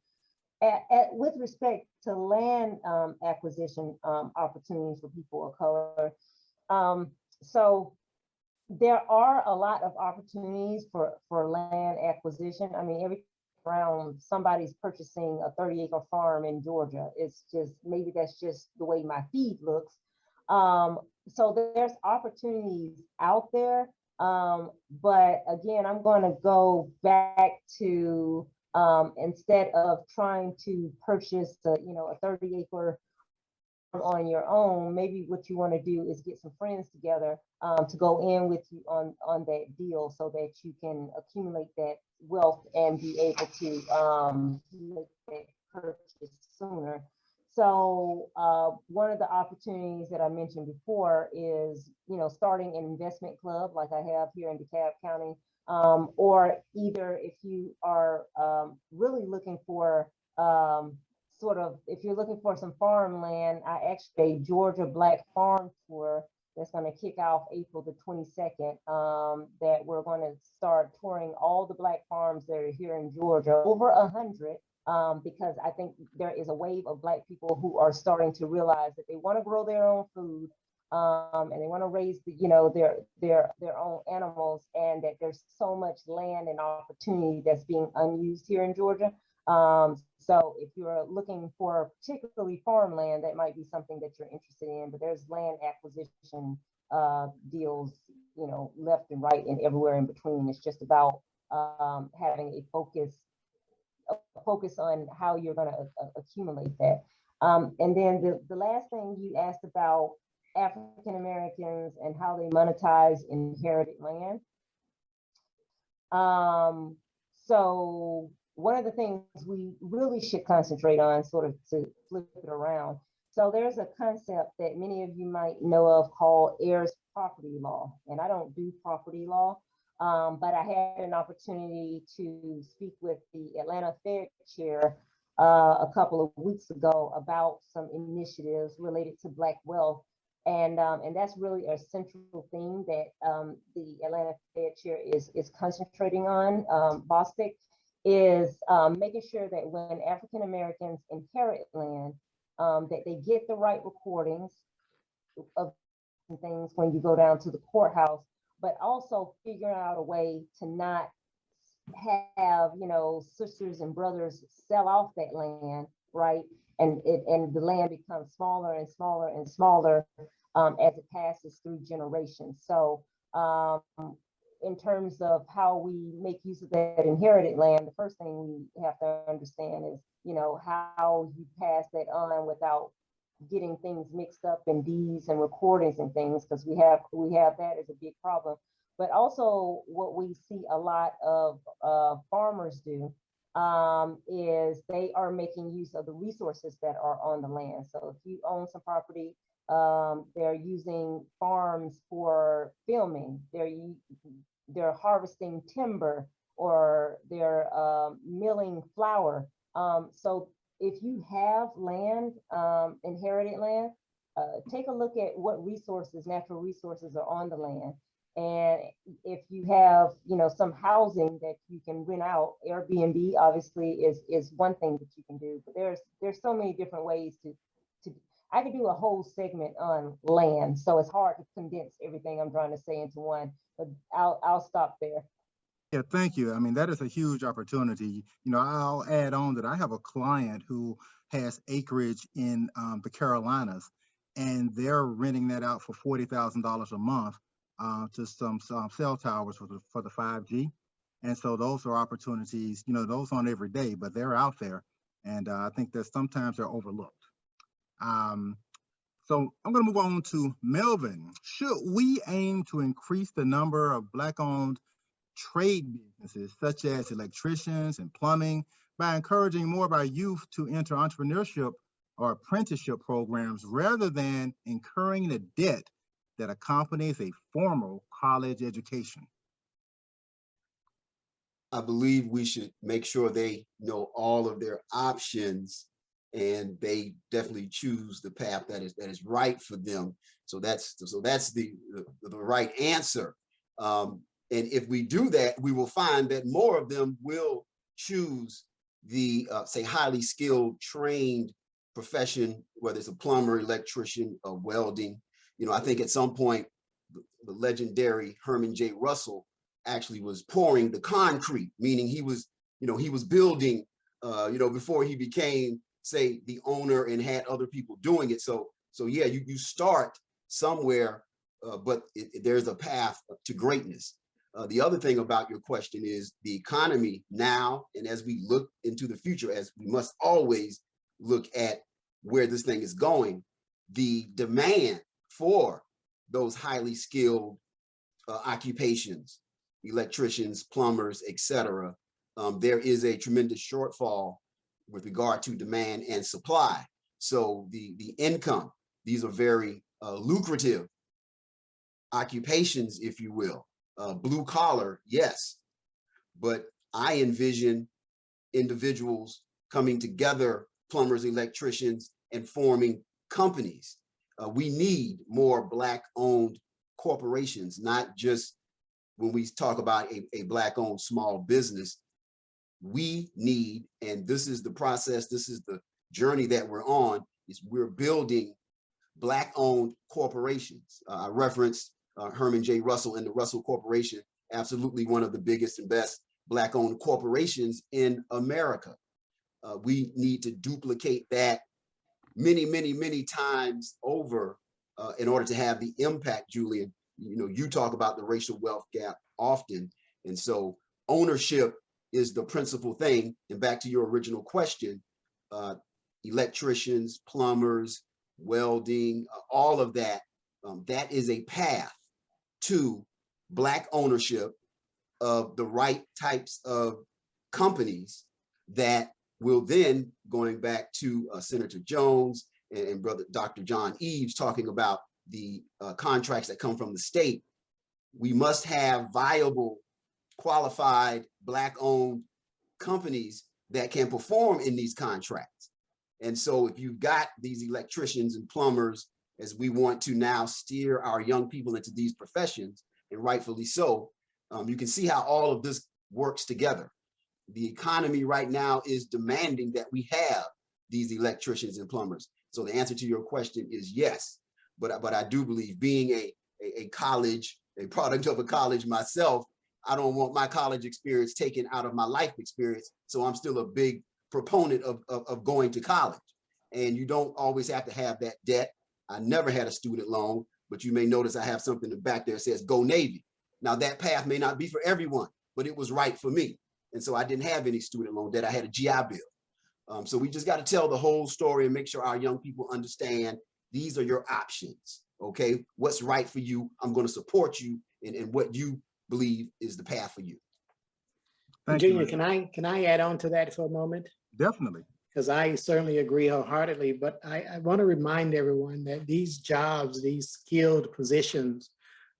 Speaker 3: With respect to land acquisition opportunities for people of color, so there are a lot of opportunities for land acquisition. I mean, every around somebody's purchasing a 30-acre farm in Georgia. It's just, maybe that's just the way my feed looks. So there's opportunities out there. But again, I'm going to go back to instead of trying to purchase a 30-acre on your own, maybe what you want to do is get some friends together to go in with you on that deal, so that you can accumulate that wealth and be able to make that purchase sooner. So one of the opportunities that I mentioned before is, starting an investment club like I have here in DeKalb County, or either if you are really looking for if you're looking for some farmland, I actually a Georgia Black Farm Tour that's going to kick off April the 22nd, that we're going to start touring all the Black farms that are here in Georgia, over 100, because I think there is a wave of Black people who are starting to realize that they want to grow their own food, and they want to raise their own animals, and that there's so much land and opportunity that's being unused here in Georgia. So if you're looking for particularly farmland, that might be something that you're interested in, but there's land acquisition deals, left and right and everywhere in between. It's just about having a focus on how you're going to accumulate that. And then the last thing you asked about African Americans and how they monetize inherited land. So one of the things we really should concentrate on, sort of to flip it around. So there's a concept that many of you might know of called heirs property law. And I don't do property law, but I had an opportunity to speak with the Atlanta Fed chair a couple of weeks ago about some initiatives related to Black wealth. And that's really a central theme that the Atlanta Fed chair is concentrating on, Bostic, is making sure that when African Americans inherit land, that they get the right recordings of things when you go down to the courthouse, but also figuring out a way to not have, sisters and brothers sell off that land, right? And the land becomes smaller and smaller and smaller as it passes through generations. So in terms of how we make use of that inherited land, the first thing we have to understand is, how you pass that on without getting things mixed up in deeds and recordings and things, because we have that as a big problem. But also what we see a lot of farmers do is they are making use of the resources that are on the land. So if you own some property, they're using farms for filming. they're harvesting timber or they're milling flour. So if you have land, inherited land, take a look at what resources, natural resources are on the land. And if you have, you know, some housing that you can rent out, Airbnb obviously is one thing that you can do, but there's so many different ways to I could do a whole segment on land, so it's hard to condense everything I'm trying to say into one, but I'll stop there.
Speaker 2: Yeah, thank you. I mean, that is a huge opportunity. You know, I'll add on that I have a client who has acreage in the Carolinas, and they're renting that out for $40,000 a month to some cell towers for the 5G. And so those are opportunities, you know, those aren't every day, but they're out there. And I think that sometimes they're overlooked. So I'm going to move on to Melvin. Should we aim to increase the number of Black-owned trade businesses, such as electricians and plumbing, by encouraging more of our youth to enter entrepreneurship or apprenticeship programs rather than incurring the debt that accompanies a formal college education?
Speaker 7: I believe we should make sure they know all of their options and they definitely choose the path that is right for them. So that's the right answer. And if we do that, we will find that more of them will choose the say highly skilled, trained profession, whether it's a plumber, electrician, or welding. You know, I think at some point the legendary Herman J. Russell actually was pouring the concrete, meaning he was building, before he became, say, the owner and had other people doing it. So yeah, you start somewhere, but there's a path to greatness. The other thing about your question is the economy now, and as we look into the future, as we must always look at where this thing is going, the demand for those highly skilled occupations, electricians, plumbers, etc., there is a tremendous shortfall with regard to demand and supply. So the income, these are very lucrative occupations, if you will. Blue collar, yes, but I envision individuals coming together, plumbers, electricians, and forming companies. We need more Black-owned corporations, not just when we talk about a Black-owned small business. We need, and this is the process, this is the journey that we're on, is we're building Black-owned corporations. I referenced Herman J. Russell and the Russell Corporation, absolutely one of the biggest and best Black-owned corporations in America. We need to duplicate that many, many, many times over in order to have the impact, Julian. You know, you talk about the racial wealth gap often, and so ownership is the principal thing. And back to your original question, electricians, plumbers, welding, all of that, that is a path to Black ownership of the right types of companies that will then, going back to Senator Jones and Brother Dr. John Eves talking about the contracts that come from the state, we must have viable, qualified, Black-owned companies that can perform in these contracts. And so if you've got these electricians and plumbers, as we want to now steer our young people into these professions, and rightfully so, you can see how all of this works together. The economy right now is demanding that we have these electricians and plumbers. So the answer to your question is yes, but I do believe, being a product of a college myself, I don't want my college experience taken out of my life experience. So I'm still a big proponent of going to college. And you don't always have to have that debt. I never had a student loan, but you may notice I have something in the back there that says Go Navy. Now that path may not be for everyone, but it was right for me. And so I didn't have any student loan debt. I had a GI Bill. So we just got to tell the whole story and make sure our young people understand these are your options. Okay, what's right for you? I'm going to support you in what you believe is the path for you.
Speaker 2: Thank
Speaker 8: Julian,
Speaker 2: you.
Speaker 8: can I add on to that for a moment?
Speaker 2: Definitely.
Speaker 8: Because I certainly agree wholeheartedly, but I want to remind everyone that these jobs, these skilled positions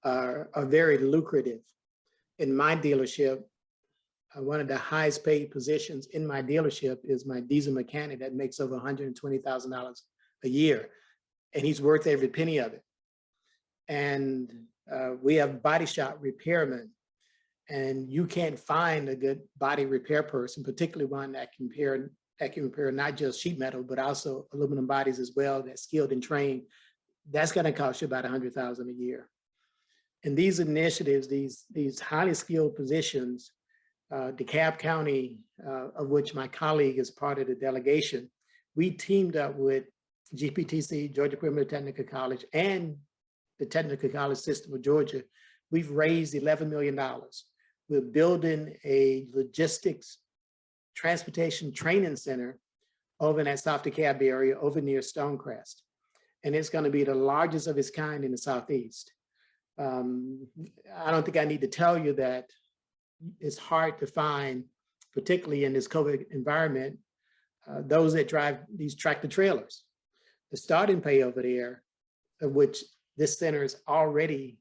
Speaker 8: are very lucrative. in my dealership, one of the highest paid positions in my dealership is my diesel mechanic that makes over $120,000 a year. And he's worth every penny of it. And we have body shop repairmen, and you can't find a good body repair person, particularly one that can repair not just sheet metal, but also aluminum bodies as well, that's skilled and trained. That's going to cost you about $100,000 a year. And these initiatives, these highly skilled positions, DeKalb County, of which my colleague is part of the delegation, we teamed up with GPTC, Georgia Premier Technical College, and the Technical College System of Georgia. We've raised $11 million. We're building a logistics transportation training center over in that South DeKalb area, over near Stonecrest. And it's going to be the largest of its kind in the Southeast. I don't think I need to tell you that it's hard to find, particularly in this COVID environment, those that drive these tractor trailers. The starting pay over there, of which this center is already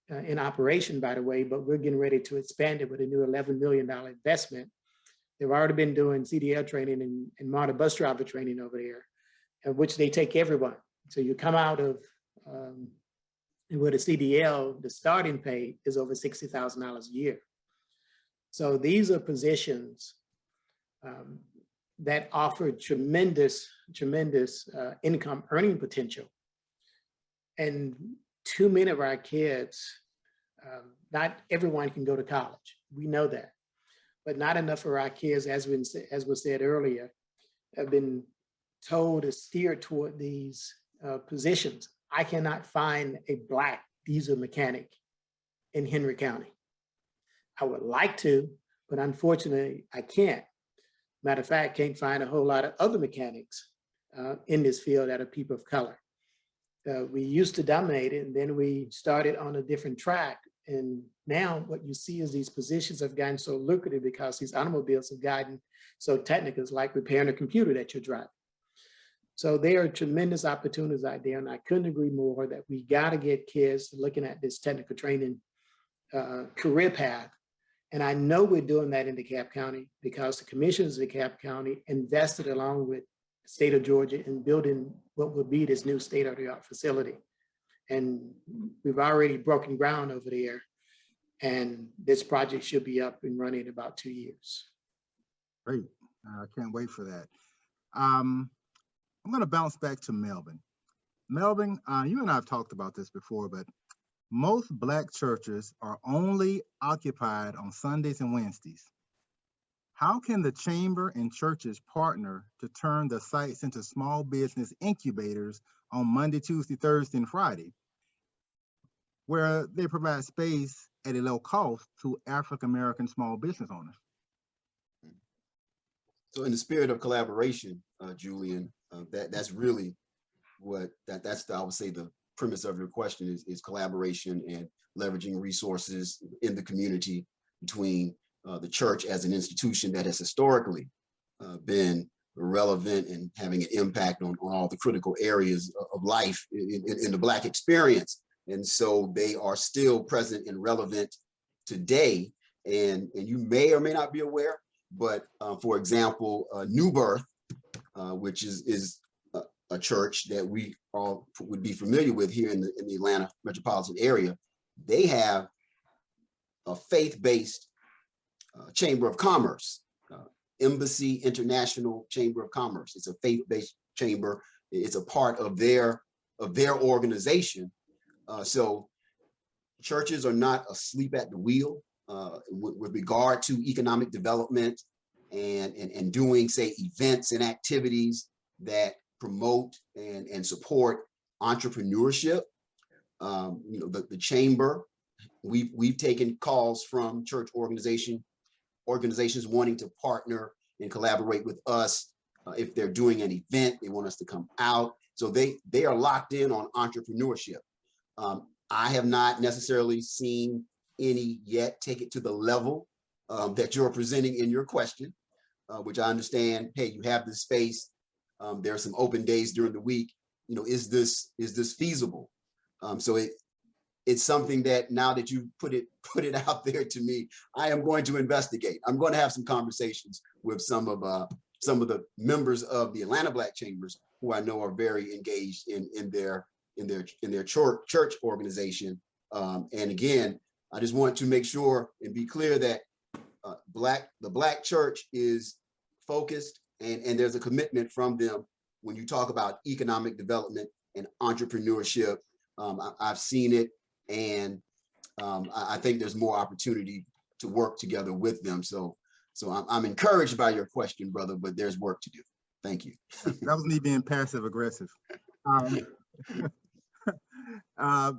Speaker 8: in operation, by the way, but we're getting ready to expand it with a new $11 million investment. They've already been doing CDL training and model bus driver training over there, of which they take everyone. So you come out of, with a CDL, the starting pay is over $60,000 a year. So these are positions that offer tremendous income earning potential. And too many of our kids, not everyone can go to college. We know that. But not enough of our kids, as was said earlier, have been told to steer toward these positions. I cannot find a Black diesel mechanic in Henry County. I would like to, but unfortunately, I can't. Matter of fact, can't find a whole lot of other mechanics in this field that are people of color. We used to dominate it, and then we started on a different track. And now what you see is these positions have gotten so lucrative because these automobiles have gotten so technical, it's like repairing a computer that you're driving. So there are tremendous opportunities out there, and I couldn't agree more that we got to get kids looking at this technical training career path. And I know we're doing that in DeKalb County because the commissioners of DeKalb County invested along with the state of Georgia in building what would be this new state-of-the-art facility. And we've already broken ground over there, and this project should be up and running in about 2 years.
Speaker 2: Great. I can't wait for that. I'm going to bounce back to Melvin. Melvin, you and I have talked about this before, but most Black churches are only occupied on Sundays and Wednesdays. How can the chamber and churches partner to turn the sites into small business incubators on Monday, Tuesday, Thursday, and Friday, where they provide space at a low cost to African-American small business owners?
Speaker 7: So in the spirit of collaboration, Julian, that's really what I would say the premise of your question is collaboration and leveraging resources in the community between the church as an institution that has historically been relevant and having an impact on all the critical areas of life in the Black experience. And so they are still present and relevant today. And you may or may not be aware, but for example, New Birth, which is a church that we all would be familiar with here in the Atlanta metropolitan area, they have a faith-based Chamber of Commerce, Embassy International Chamber of Commerce. It's a faith-based chamber. It's a part of their organization. So churches are not asleep at the wheel with regard to economic development and doing, say, events and activities that promote and support entrepreneurship. You know, the chamber, we've taken calls from church organizations wanting to partner and collaborate with us. If they're doing an event, they want us to come out. So they are locked in on entrepreneurship. I have not necessarily seen any yet take it to the level that you're presenting in your question, which I understand, hey, you have this space. There are some open days during the week. You know, is this feasible? So it's something that now that you put it out there to me, I am going to investigate. I'm going to have some conversations with some of the members of the Atlanta Black Chambers who I know are very engaged in their church organization. And again, I just want to make sure and be clear that the Black church is focused and there's a commitment from them when you talk about economic development and entrepreneurship. I've seen it, and I think there's more opportunity to work together with them. So I'm encouraged by your question, brother, but there's work to do. Thank you.
Speaker 2: That was me being passive aggressive. I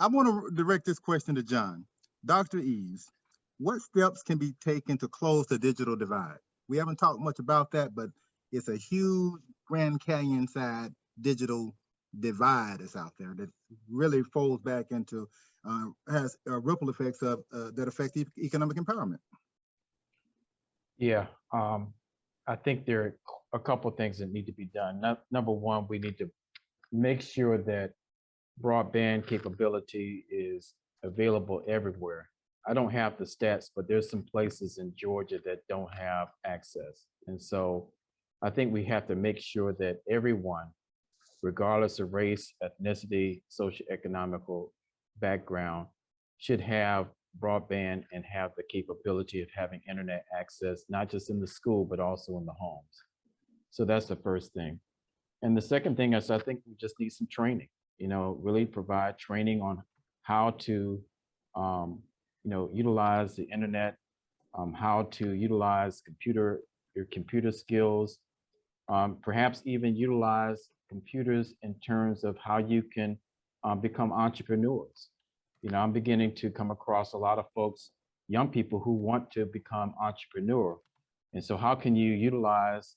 Speaker 2: want to direct this question to John. Dr. Eves, what steps can be taken to close the digital divide? We haven't talked much about that, but it's a huge Grand Canyon side digital divide that's out there that really folds back into, has ripple effects of that affect economic empowerment.
Speaker 6: Yeah, I think there are a couple of things that need to be done. Number one, we need to make sure that broadband capability is available everywhere. I don't have the stats, but there's some places in Georgia that don't have access. And so I think we have to make sure that everyone, regardless of race, ethnicity, socioeconomical background, should have broadband and have the capability of having internet access, not just in the school, but also in the homes. So that's the first thing. And the second thing is I think we just need some training, really provide training on how to, utilize the internet, how to utilize your computer skills, perhaps even utilize computers in terms of how you can become entrepreneurs. I'm beginning to come across a lot of folks, young people who want to become entrepreneur. And so how can you utilize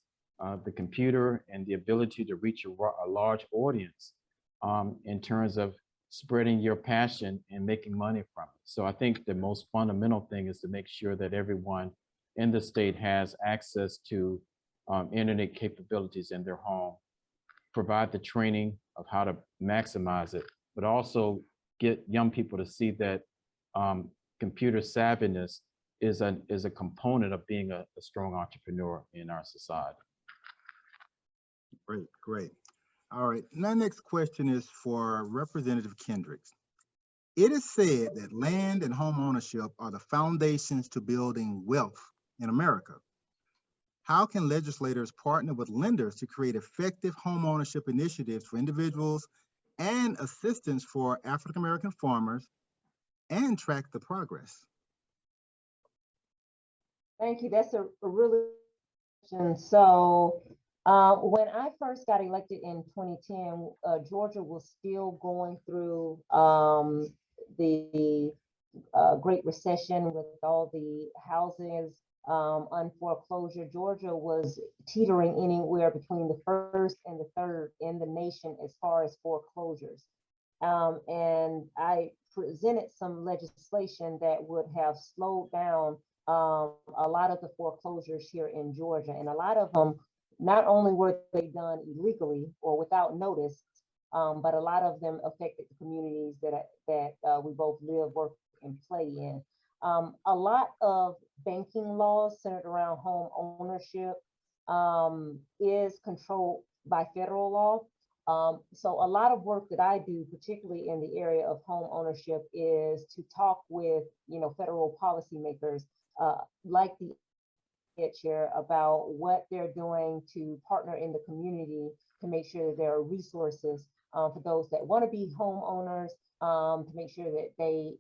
Speaker 6: the computer and the ability to reach a large audience in terms of spreading your passion and making money from it? So I think the most fundamental thing is to make sure that everyone in the state has access to internet capabilities in their home, provide the training of how to maximize it, but also get young people to see that computer savviness is a component of being a strong entrepreneur in our society.
Speaker 2: Great, great. All right, my next question is for Representative Kendrick. It is said that land and home ownership are the foundations to building wealth in America. How can legislators partner with lenders to create effective home ownership initiatives for individuals and assistance for African-American farmers and track the progress?
Speaker 3: Thank you. That's a really good question. So when I first got elected in 2010, Georgia was still going through the Great Recession with all the houses on foreclosure. Georgia was teetering anywhere between the first and the third in the nation as far as foreclosures. And I presented some legislation that would have slowed down a lot of the foreclosures here in Georgia. And a lot of them, not only were they done illegally or without notice, but a lot of them affected the communities that we both live, work, and play in. A lot of banking laws centered around home ownership is controlled by federal law. So a lot of work that I do, particularly in the area of home ownership, is to talk with federal policymakers like the chair about what they're doing to partner in the community to make sure that there are resources for those that want to be homeowners, to make sure that they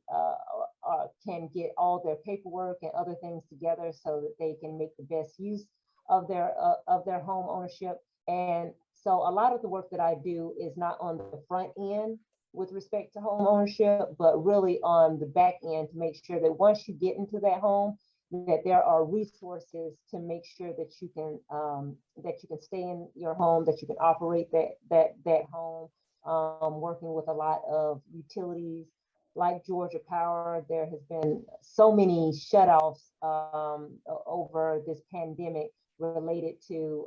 Speaker 3: can get all their paperwork and other things together so that they can make the best use of their home ownership. And so a lot of the work that I do is not on the front end with respect to home ownership, but really on the back end to make sure that once you get into that home, that there are resources to make sure that you can stay in your home, that you can operate that home. Working with a lot of utilities like Georgia Power. There has been so many shutoffs over this pandemic related to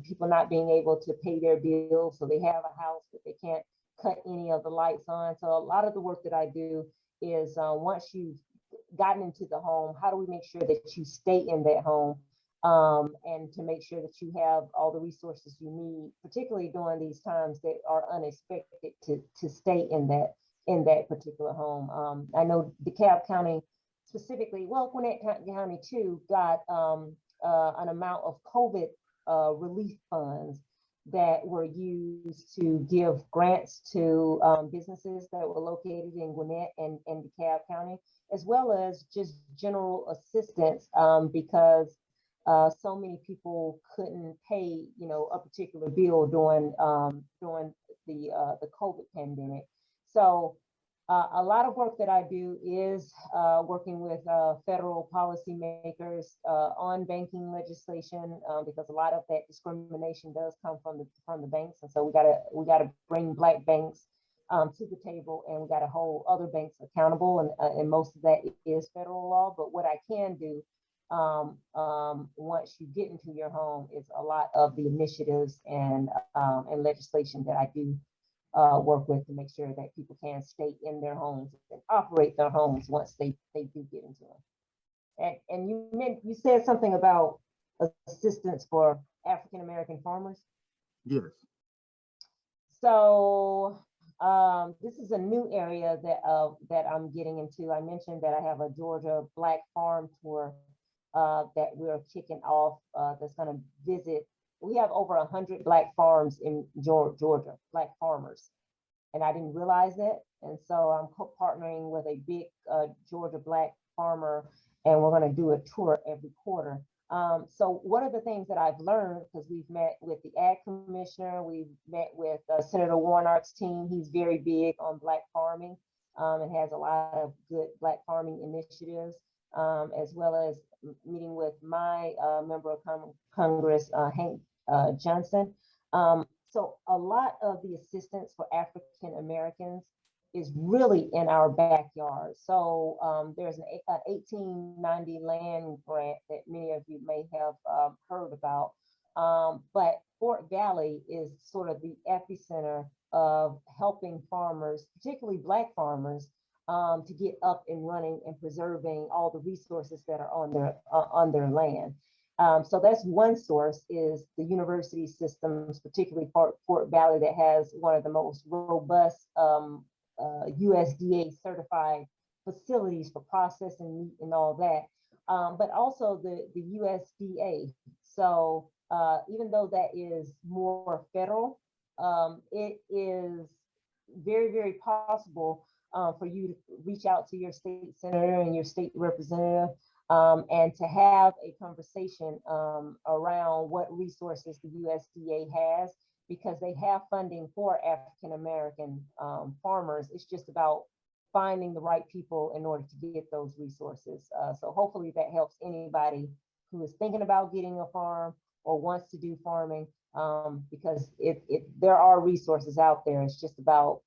Speaker 3: people not being able to pay their bills. So they have a house, but they can't cut any of the lights on. So a lot of the work that I do is once you've gotten into the home, how do we make sure that you stay in that home, and to make sure that you have all the resources you need, particularly during these times that are unexpected, to stay in that particular home. I know DeKalb County specifically, well, Gwinnett County too, got an amount of COVID relief funds that were used to give grants to businesses that were located in Gwinnett and DeKalb County, as well as just general assistance, because so many people couldn't pay, a particular bill during the COVID pandemic. So a lot of work that I do is working with federal policymakers on banking legislation, because a lot of that discrimination does come from the banks, and so we gotta bring Black banks to the table, and we gotta hold other banks accountable, and most of that is federal law. But what I can do once you get into your home is a lot of the initiatives and legislation that I do work with to make sure that people can stay in their homes and operate their homes once they do get into them. And you said something about assistance for African American farmers.
Speaker 2: Yes.
Speaker 3: So this is a new area that I'm getting into. I mentioned that I have a Georgia Black Farm Tour that we're kicking off, that's going to visit. We have over 100 Black farms in Georgia, Black farmers, and I didn't realize that. And so I'm partnering with a big Georgia Black farmer, and we're going to do a tour every quarter. So one of the things that I've learned, because we've met with the Ag Commissioner, we've met with Senator Warnock's team. He's very big on Black farming, and has a lot of good Black farming initiatives, as well as meeting with my member of Congress, Hank Johnson. So a lot of the assistance for African Americans is really in our backyard. So there's an 1890 land grant that many of you may have heard about, but Fort Valley is sort of the epicenter of helping farmers, particularly Black farmers, to get up and running and preserving all the resources that are on their land. So that's one source, is the university systems, particularly Fort Valley, that has one of the most robust USDA certified facilities for processing meat and all that, but also the USDA. So even though that is more federal, it is very, very possible for you to reach out to your state senator and your state representative, and to have a conversation around what resources the USDA has, because they have funding for African American farmers. It's just about finding the right people in order to get those resources. So hopefully that helps anybody who is thinking about getting a farm or wants to do farming, because there are resources out there. It's just about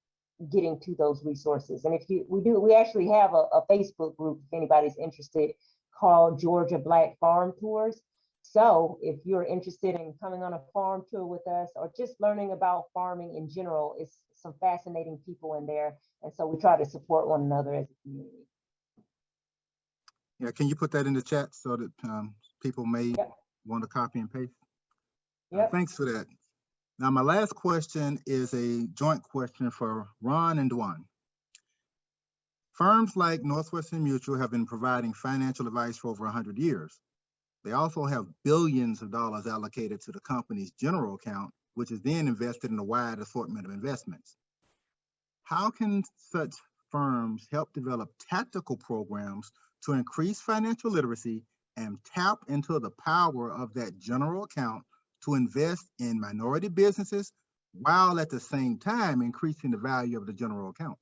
Speaker 3: getting to those resources. And we actually have a Facebook group, if anybody's interested, called Georgia Black Farm Tours. So if you're interested in coming on a farm tour with us, or just learning about farming in general, it's some fascinating people in there. And so we try to support one another as a community.
Speaker 2: Yeah, can you put that in the chat so that people may want to copy and paste? Thanks for that. Now, my last question is a joint question for Ron and DWAAN. Firms like Northwestern Mutual have been providing financial advice for over 100 years. They also have billions of dollars allocated to the company's general account, which is then invested in a wide assortment of investments. How can such firms help develop tactical programs to increase financial literacy and tap into the power of that general account to invest in minority businesses, while at the same time increasing the value of the general account?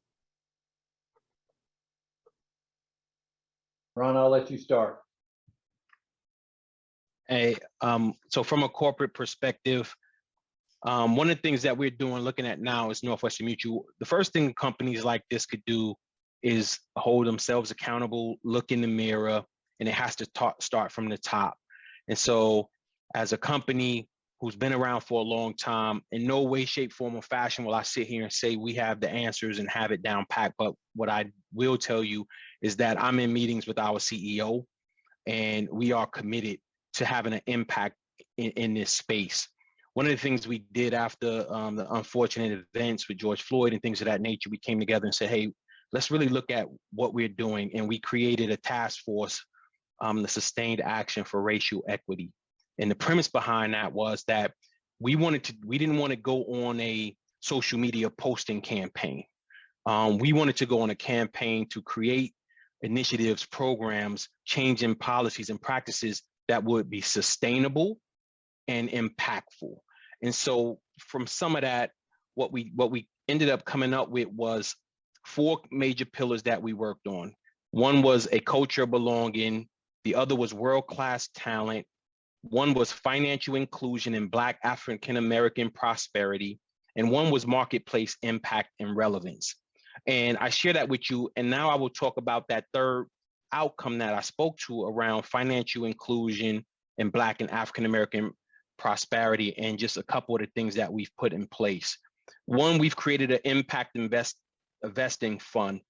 Speaker 4: Ron, I'll let you start.
Speaker 5: Hey, so from a corporate perspective, one of the things that we're looking at now is Northwestern Mutual. The first thing companies like this could do is hold themselves accountable, look in the mirror, and it has to start from the top. And so as a company who's been around for a long time. In no way, shape, form, or fashion will I sit here and say we have the answers and have it down packed. But what I will tell you is that I'm in meetings with our CEO, and we are committed to having an impact in this space. One of the things we did after the unfortunate events with George Floyd and things of that nature, we came together and said, hey, let's really look at what we're doing. And we created a task force, the Sustained Action for Racial Equity. And the premise behind that was that we didn't want to go on a social media posting campaign. We wanted to go on a campaign to create initiatives, programs, changing policies and practices that would be sustainable and impactful. And so from some of that, what we ended up coming up with was 4 major pillars that we worked on. One was a culture of belonging. The other was world-class talent. One was financial inclusion and Black African-American prosperity. And one was marketplace impact and relevance. And I share that with you. And now I will talk about that third outcome that I spoke to around financial inclusion and Black and African-American prosperity, and just a couple of the things that we've put in place. One, we've created an impact investing fund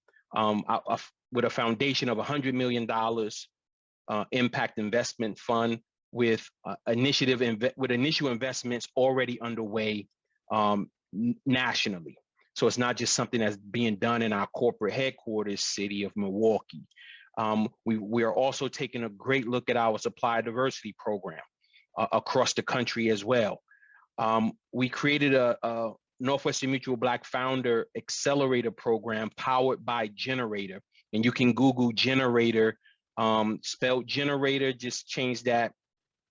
Speaker 5: with a foundation of $100 million impact investment fund with initial investments already underway nationally. So it's not just something that's being done in our corporate headquarters city of Milwaukee. We are also taking a great look at our supplier diversity program across the country as well. We created a Northwestern Mutual Black Founder Accelerator Program powered by Generator. And you can Google Generator, spelled Generator, just change that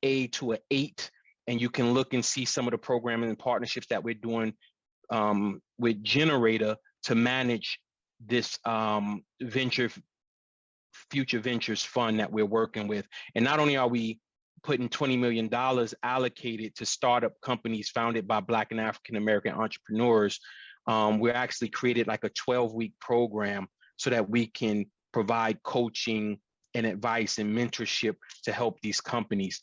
Speaker 5: A to an 8. And you can look and see some of the programming and partnerships that we're doing with Generator to manage this future ventures fund that we're working with. And not only are we putting $20 million allocated to startup companies founded by Black and African-American entrepreneurs, we're actually created like a 12-week program so that we can provide coaching and advice and mentorship to help these companies.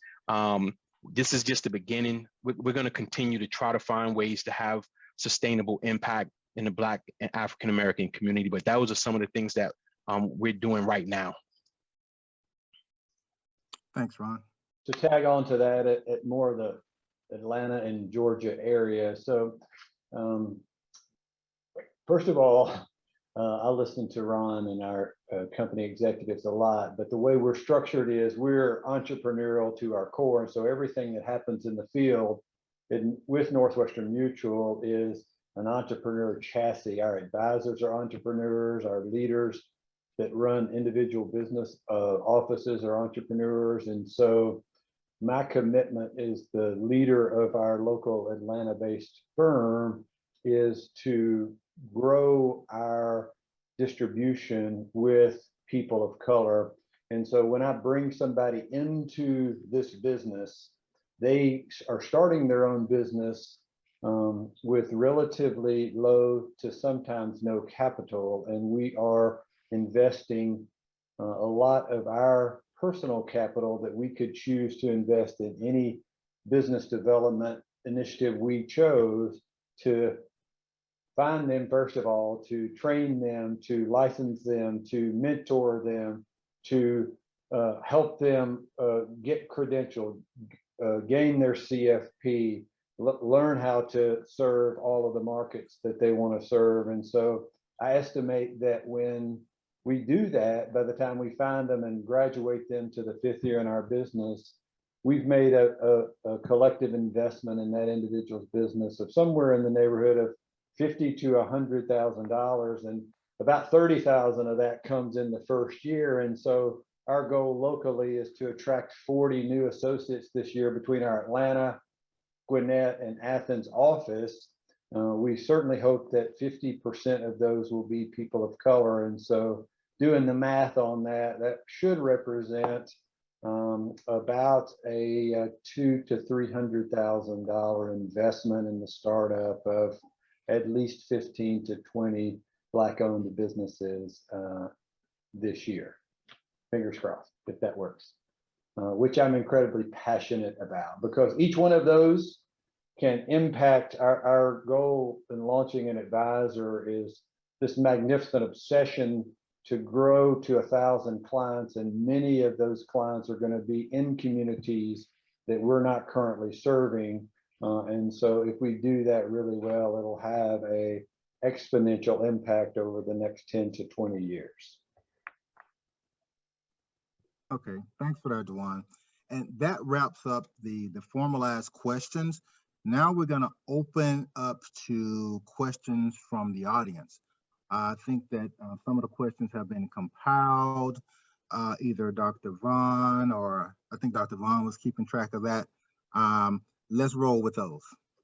Speaker 5: This is just the beginning. We're going to continue to try to find ways to have sustainable impact in the Black and African-American community. But those are some of the things that we're doing right now.
Speaker 2: Thanks, Ron.
Speaker 4: To tag on to that at more of the Atlanta and Georgia area. So first of all, I listen to Ron and our company executives a lot, but the way we're structured is we're entrepreneurial to our core. And so everything that happens in the field with Northwestern Mutual is an entrepreneur chassis. Our advisors are entrepreneurs, our leaders that run individual business offices are entrepreneurs. And so my commitment as the leader of our local Atlanta-based firm is to grow our distribution with people of color. And so when I bring somebody into this business, they are starting their own business with relatively low to sometimes no capital. And we are investing a lot of our personal capital that we could choose to invest in any business development initiative we chose to find them, first of all, to train them, to license them, to mentor them, to help them get credentialed, gain their CFP, learn how to serve all of the markets that they want to serve. And so I estimate that when we do that, by the time we find them and graduate them to the 5th year in our business, we've made a collective investment in that individual's business of somewhere in the neighborhood of $50,000 to $100,000, and about 30,000 of that comes in the first year. And so our goal locally is to attract 40 new associates this year between our Atlanta, Gwinnett, and Athens office. We certainly hope that 50% of those will be people of color. And so doing the math on that, that should represent about a $200,000 to $300,000 investment in the startup of at least 15 to 20 Black-owned businesses this year. Fingers crossed, if that works, which I'm incredibly passionate about, because each one of those can impact our goal in launching an advisor is this magnificent obsession to grow to 1,000 clients. And many of those clients are going to be in communities that we're not currently serving. And so if we do that really well, it'll have a exponential impact over the next 10 to 20 years.
Speaker 2: Okay, thanks for that, DWAAN. And that wraps up the formalized questions. Now we're going to open up to questions from the audience. I think that some of the questions have been compiled, either Dr. Vaughan or I think Dr. Vaughan was keeping track of that. Let's roll with those.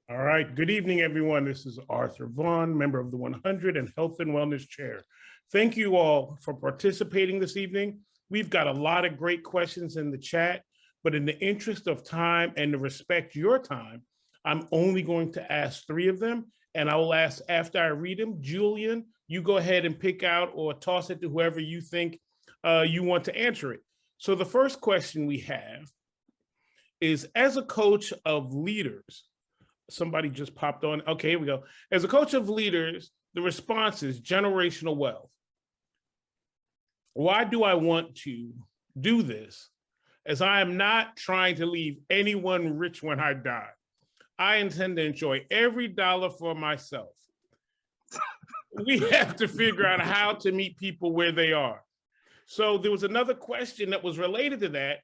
Speaker 9: All right, good evening, everyone. This is Arthur Vaughan, member of the 100 and Health and Wellness Chair. Thank you all for participating this evening. We've got a lot of great questions in the chat, but in the interest of time and to respect your time, I'm only going to ask 3 of them, and I will ask after I read them. Julian, you go ahead and pick out or toss it to whoever you think you want to answer it. So the first question we have is, as a coach of leaders, somebody just popped on. Okay, here we go. As a coach of leaders, the response is generational wealth. Why do I want to do this? As I am not trying to leave anyone rich when I die. I intend to enjoy every dollar for myself. We have to figure out how to meet people where they are. So there was another question that was related to that.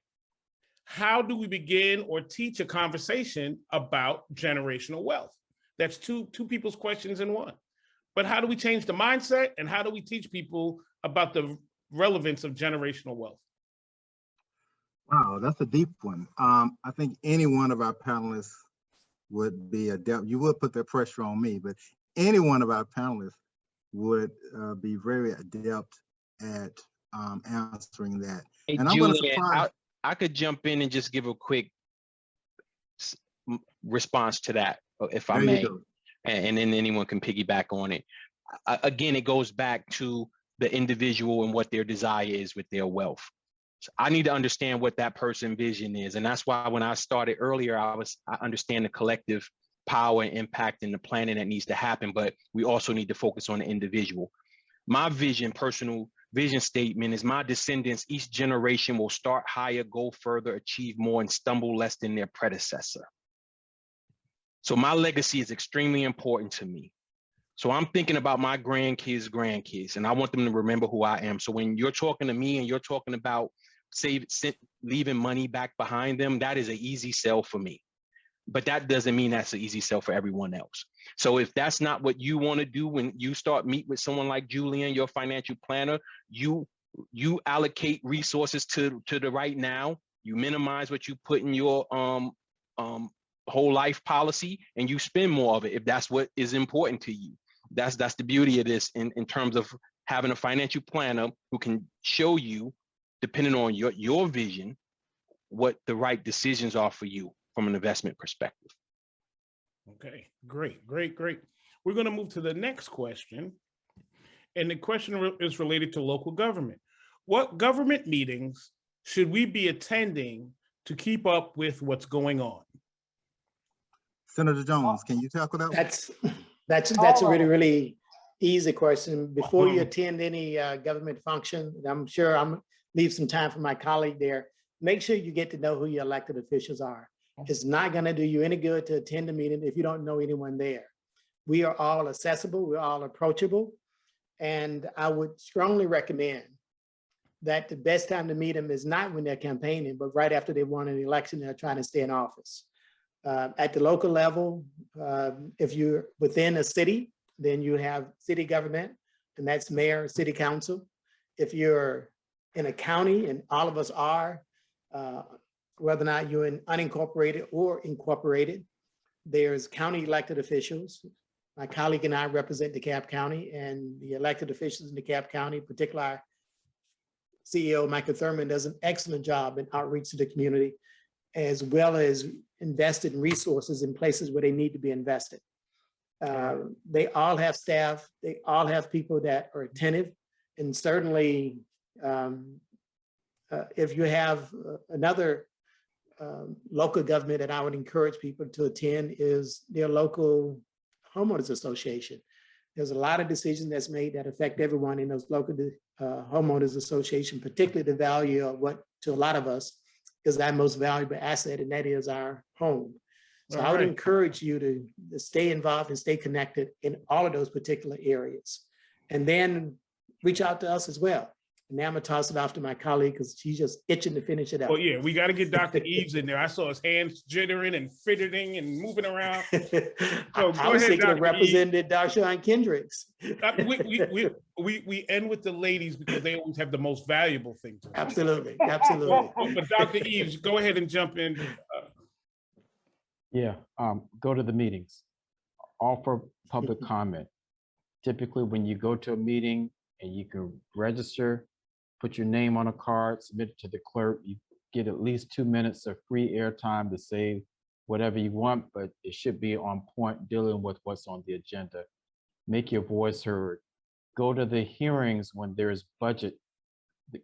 Speaker 9: How do we begin or teach a conversation about generational wealth? That's two people's questions in one. But how do we change the mindset, and how do we teach people about the relevance of generational wealth?
Speaker 2: Wow, that's a deep one. I think any one of our panelists would be adept. You would put that pressure on me, but any one of our panelists would be very adept at answering that.
Speaker 5: Hey,
Speaker 2: and I'm
Speaker 5: Julian,
Speaker 2: going to surprise.
Speaker 5: I could jump in and just give a quick response to that, if I may, and then anyone can piggyback on it. Again, it goes back to the individual and what their desire is with their wealth. So I need to understand what that person's vision is. And that's why when I started earlier, I understand the collective power and impact and the planning that needs to happen, but we also need to focus on the individual. My vision, personal vision statement is, my descendants, each generation will start higher, go further, achieve more, and stumble less than their predecessor. So my legacy is extremely important to me. So I'm thinking about my grandkids, and I want them to remember who I am. So when you're talking to me and you're talking about leaving money back behind them, that is an easy sell for me. But that doesn't mean that's an easy sell for everyone else. So if that's not what you want to do, when you start meet with someone like Julian, your financial planner, you allocate resources to the right now, you minimize what you put in your whole life policy, and you spend more of it if that's what is important to you. That's the beauty of this in terms of having a financial planner who can show you, depending on your vision, what the right decisions are for you from an investment perspective.
Speaker 9: Okay, great. We're going to move to the next question. And the question is related to local government. What government meetings should we be attending to keep up with what's going on?
Speaker 2: Senator Jones, can you tackle that?
Speaker 8: That's a really easy question. Before you attend any government function, I'm sure I'm leave some time for my colleague there. Make sure you get to know who your elected officials are. It's not going to do you any good to attend a meeting if you don't know anyone there. We are all accessible, we're all approachable, and I would strongly recommend that the best time to meet them is not when they're campaigning, but right after they won an election, they're trying to stay in office. At the local level, if you're within a city, then you have city government, and that's mayor, city council. If you're in a county, and all of us are, whether or not you're in unincorporated or incorporated, there's county elected officials. My colleague and I represent DeKalb County, and the elected officials in DeKalb County, particularly our CEO, Michael Thurman, does an excellent job in outreach to the community, as well as invested in resources in places where they need to be invested. They all have staff, they all have people that are attentive, and certainly if you have another local government that I would encourage people to attend is their local homeowners association. There's a lot of decisions that's made that affect everyone in those local homeowners association, particularly the value of what to a lot of us is our most valuable asset, and that is our home. So I would encourage you to stay involved and stay connected in all of those particular areas. And then reach out to us as well. And now I'm gonna toss it off to my colleague because she's just itching to finish it up.
Speaker 9: Oh yeah, we got to get Dr. Eves in there. I saw his hands jittering and fidgeting and moving around. So
Speaker 8: I was thinking of Representative Darshan Kendrick.
Speaker 9: We end with the ladies because they always have the most valuable thing to say.
Speaker 8: Absolutely, absolutely.
Speaker 9: But Dr. Eves, go ahead and jump in.
Speaker 6: Yeah, go to the meetings, offer public comment. Typically, when you go to a meeting and you can register, put your name on a card, submit it to the clerk, you get at least 2 minutes of free airtime to say whatever you want, but it should be on point dealing with what's on the agenda. Make your voice heard. Go to the hearings when there's budget,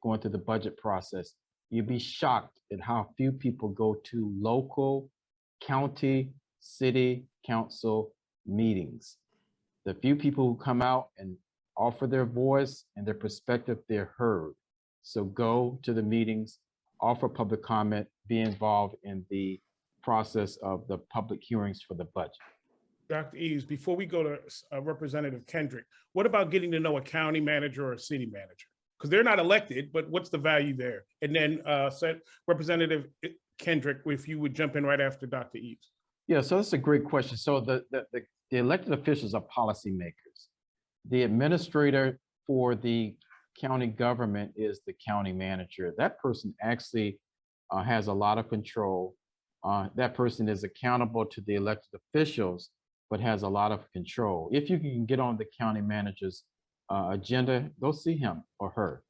Speaker 6: going through the budget process. You'd be shocked at how few people go to local, county, city, council meetings. The few people who come out and offer their voice and their perspective, they're heard. So go to the meetings, offer public comment, be involved in the process of the public hearings for the budget.
Speaker 9: Dr. Eves, before we go to Representative Kendrick, what about getting to know a county manager or a city manager? Because they're not elected, but what's the value there? And then Representative Kendrick, if you would jump in right after Dr. Eves.
Speaker 6: Yeah, so that's a great question. So the elected officials are policymakers. The administrator for the county government is the county manager. That person actually has a lot of control. That person is accountable to the elected officials, but has a lot of control. If you can get on the county manager's agenda, go see him or her.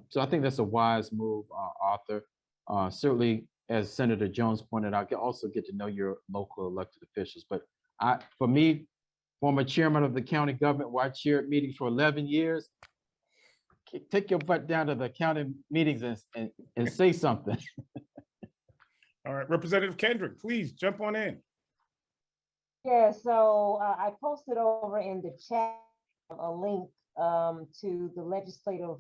Speaker 6: So I think that's a wise move, Arthur. Certainly, as Senator Jones pointed out, you also get to know your local elected officials. But for me, former chairman of the county government, where I chaired meetings for 11 years, take your butt down to the county meetings and say something.
Speaker 9: All right, Representative Kendrick, please jump on in.
Speaker 3: Yeah, so I posted over in the chat a link to the legislative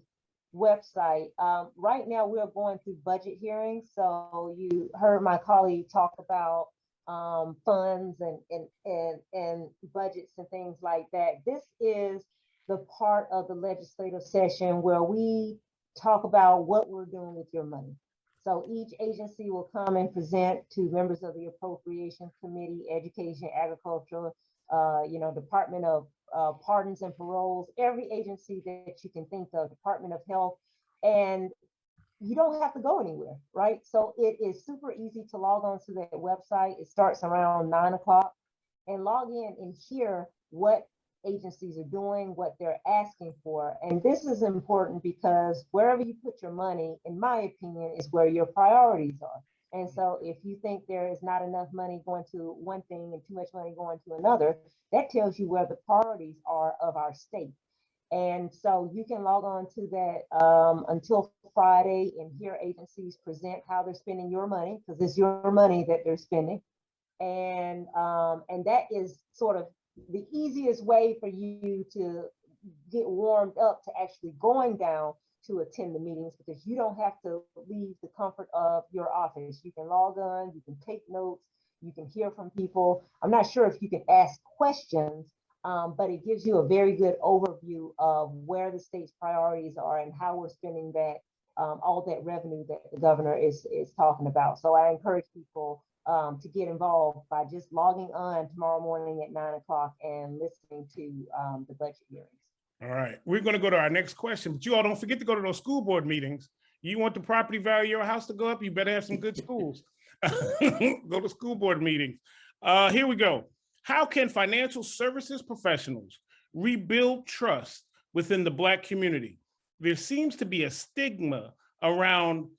Speaker 3: website. Right now, we're going through budget hearings. So you heard my colleague talk about funds and budgets and things like that. This is the part of the legislative session where we talk about what we're doing with your money. So each agency will come and present to members of the Appropriations Committee, Education, Agriculture, Department of Pardons and Paroles, every agency that you can think of, Department of Health, and you don't have to go anywhere, right? So it is super easy to log on to that website. It starts around 9 o'clock and log in and hear what agencies are doing, what they're asking for. And this is important because wherever you put your money, in my opinion, is where your priorities are. And so if you think there is not enough money going to one thing and too much money going to another, that tells you where the priorities are of our state. And so you can log on to that until Friday and hear agencies present how they're spending your money, because it's your money that they're spending. And that is sort of the easiest way for you to get warmed up to actually going down to attend the meetings, because you don't have to leave the comfort of your office. You can log on, you can take notes, you can hear from people. I'm not sure if you can ask questions, but it gives you a very good overview of where the state's priorities are and how we're spending that, all that revenue that the governor is talking about. So I encourage people to get involved by just logging on tomorrow morning at 9 o'clock and listening to the budget hearings.
Speaker 9: All right, we're going to go to our next question, but you all don't forget to go to those school board meetings. You want the property value of your house to go up, you better have some good schools. Go to school board meetings. Here we go. How can financial services professionals rebuild trust within the Black community? There seems to be a stigma around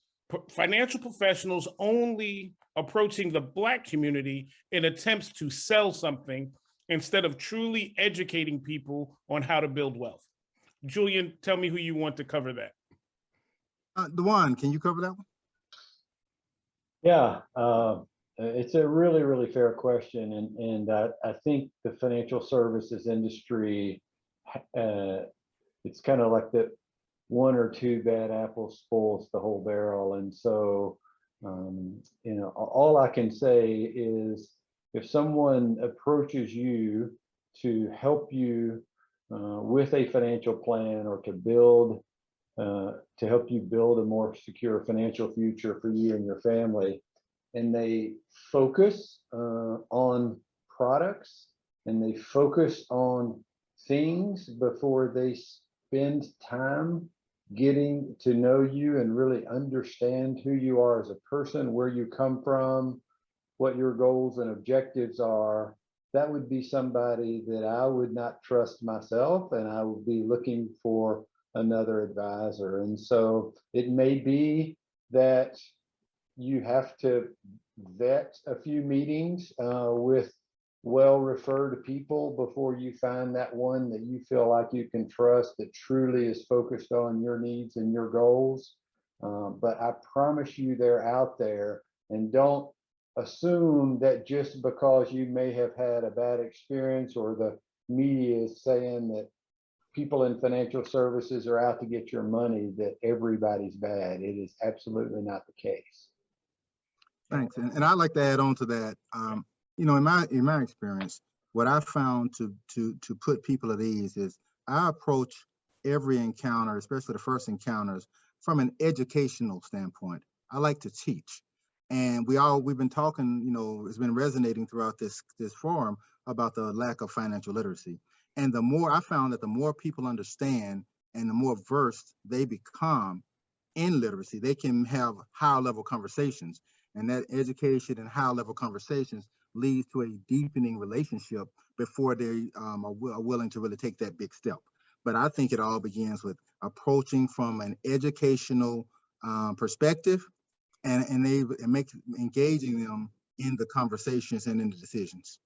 Speaker 9: financial professionals only approaching the Black community in attempts to sell something instead of truly educating people on how to build wealth. Julian, tell me who you want to cover that.
Speaker 2: DWAAN, can you cover that one?
Speaker 4: Yeah, it's a really, really fair question. And I think the financial services industry, it's kind of like the one or two bad apples spoils the whole barrel. And so, you know, all I can say is if someone approaches you to help you with a financial plan or to build, to help you build a more secure financial future for you and your family, and they focus on products and they focus on things before they spend time getting to know you and really understand who you are as a person, where you come from, what your goals and objectives are, that would be somebody that I would not trust myself, and I would be looking for another advisor. And so it may be that you have to vet a few meetings with well-referred people before you find that one that you feel like you can trust, that truly is focused on your needs and your goals. But I promise you they're out there, and don't assume that just because you may have had a bad experience or the media is saying that people in financial services are out to get your money, that everybody's bad. It is absolutely not the case.
Speaker 2: Thanks. And I'd like to add on to that. You know, in my experience, what I found to put people at ease is I approach every encounter, especially the first encounters, from an educational standpoint. I like to teach. And we've been talking, you know, it's been resonating throughout this forum about the lack of financial literacy. And the more I found that the more people understand and the more versed they become in literacy, they can have higher level conversations. And that education and high level conversations leads to a deepening relationship before they are willing to really take that big step. But I think it all begins with approaching from an educational perspective and engaging them in the conversations and in the decisions.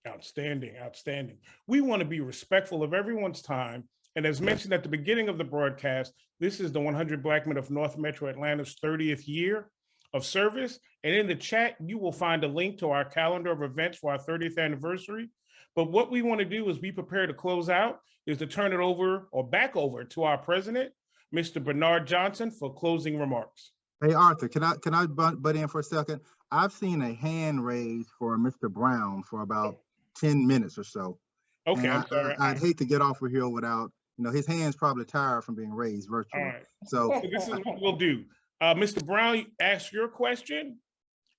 Speaker 9: Outstanding, outstanding. We want to be respectful of everyone's time. And as mentioned at the beginning of the broadcast, this is the 100 Black Men of North Metro Atlanta's 30th year of service. And in the chat, you will find a link to our calendar of events for our 30th anniversary. But what we want to do as we prepare to close out is to turn it over or back over to our president, Mr. Bernard Johnson, for closing remarks.
Speaker 2: Hey, Arthur, can I butt in for a second? I've seen a hand raised for Mr. Brown for about 10 minutes or so.
Speaker 9: Okay,
Speaker 2: and
Speaker 9: I'm sorry.
Speaker 2: I'd hate to get off of here without, you know, his hand's probably tired from being raised virtually.
Speaker 9: All right.
Speaker 2: So
Speaker 9: This is what we'll do. Mr. Brown, ask your question,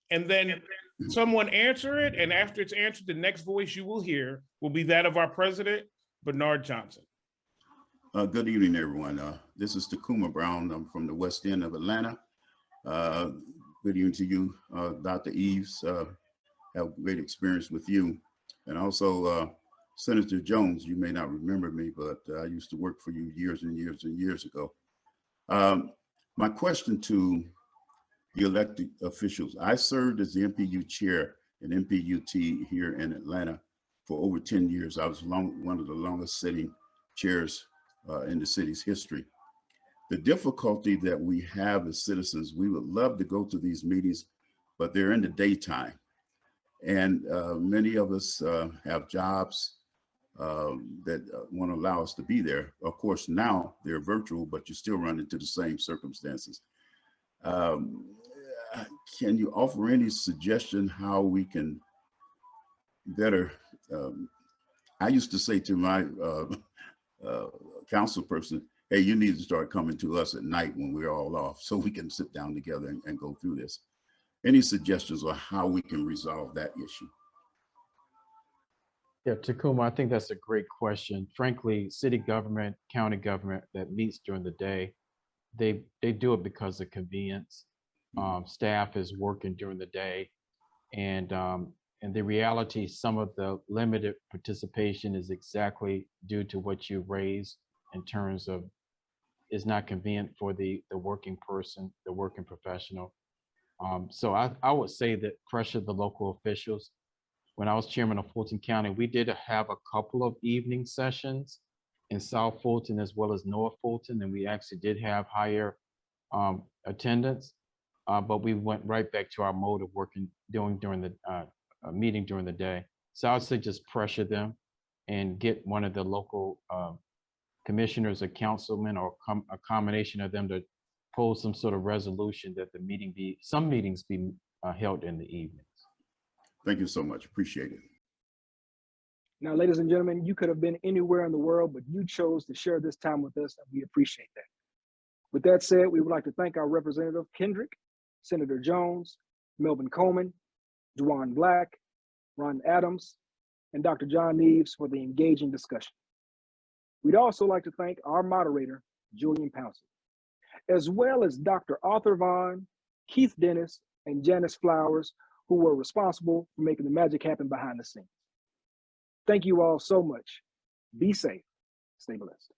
Speaker 9: and then someone answer it. And after it's answered, the next voice you will hear will be that of our president, Bernard Johnson.
Speaker 10: Good evening, everyone. This is Takuma Brown. I'm from the West End of Atlanta. Good evening to you, Dr. Eves. Have great experience with you. And also Senator Jones, you may not remember me, but I used to work for you years and years and years ago. My question to the elected officials: I served as the MPU chair in MPUT here in Atlanta for over 10 years. I was one of the longest sitting chairs in the city's history. The difficulty that we have as citizens, we would love to go to these meetings, but they're in the daytime. And many of us have jobs that won't allow us to be there. Of course, now they're virtual, but you still run into the same circumstances. Can you offer any suggestion how we can better? I used to say to my council person, hey, you need to start coming to us at night when we're all off so we can sit down together and go through this. Any suggestions on how we can resolve that issue?
Speaker 6: Yeah, Takuma, I think that's a great question. Frankly, city government, county government that meets during the day, they do it because of convenience. Staff is working during the day, and the reality, some of the limited participation is exactly due to what you raised in terms of is not convenient for the working person, the working professional. So I would say that pressure the local officials. When I was chairman of Fulton County, we did have a couple of evening sessions in South Fulton as well as North Fulton, and we actually did have higher attendance. but we went right back to our mode of working, during the meeting during the day. So I would say just pressure them and get one of the local commissioners or councilmen or a combination of them to pose some sort of resolution that some meetings be held in the evenings.
Speaker 10: Thank you so much. Appreciate it.
Speaker 1: Now, ladies and gentlemen, you could have been anywhere in the world, but you chose to share this time with us, and we appreciate that. With that said, we would like to thank our Representative Kendrick, Senator Jones, Melvin Coleman, DWAAN Black, Ronald Adams, and Dr. John Neves for the engaging discussion. We'd also like to thank our moderator, Julian Pouncy, as well as Dr. Arthur Vaughan, Keith Dennis, and Janice Flowers, who were responsible for making the magic happen behind the scenes. Thank you all so much. Be safe. Stay blessed.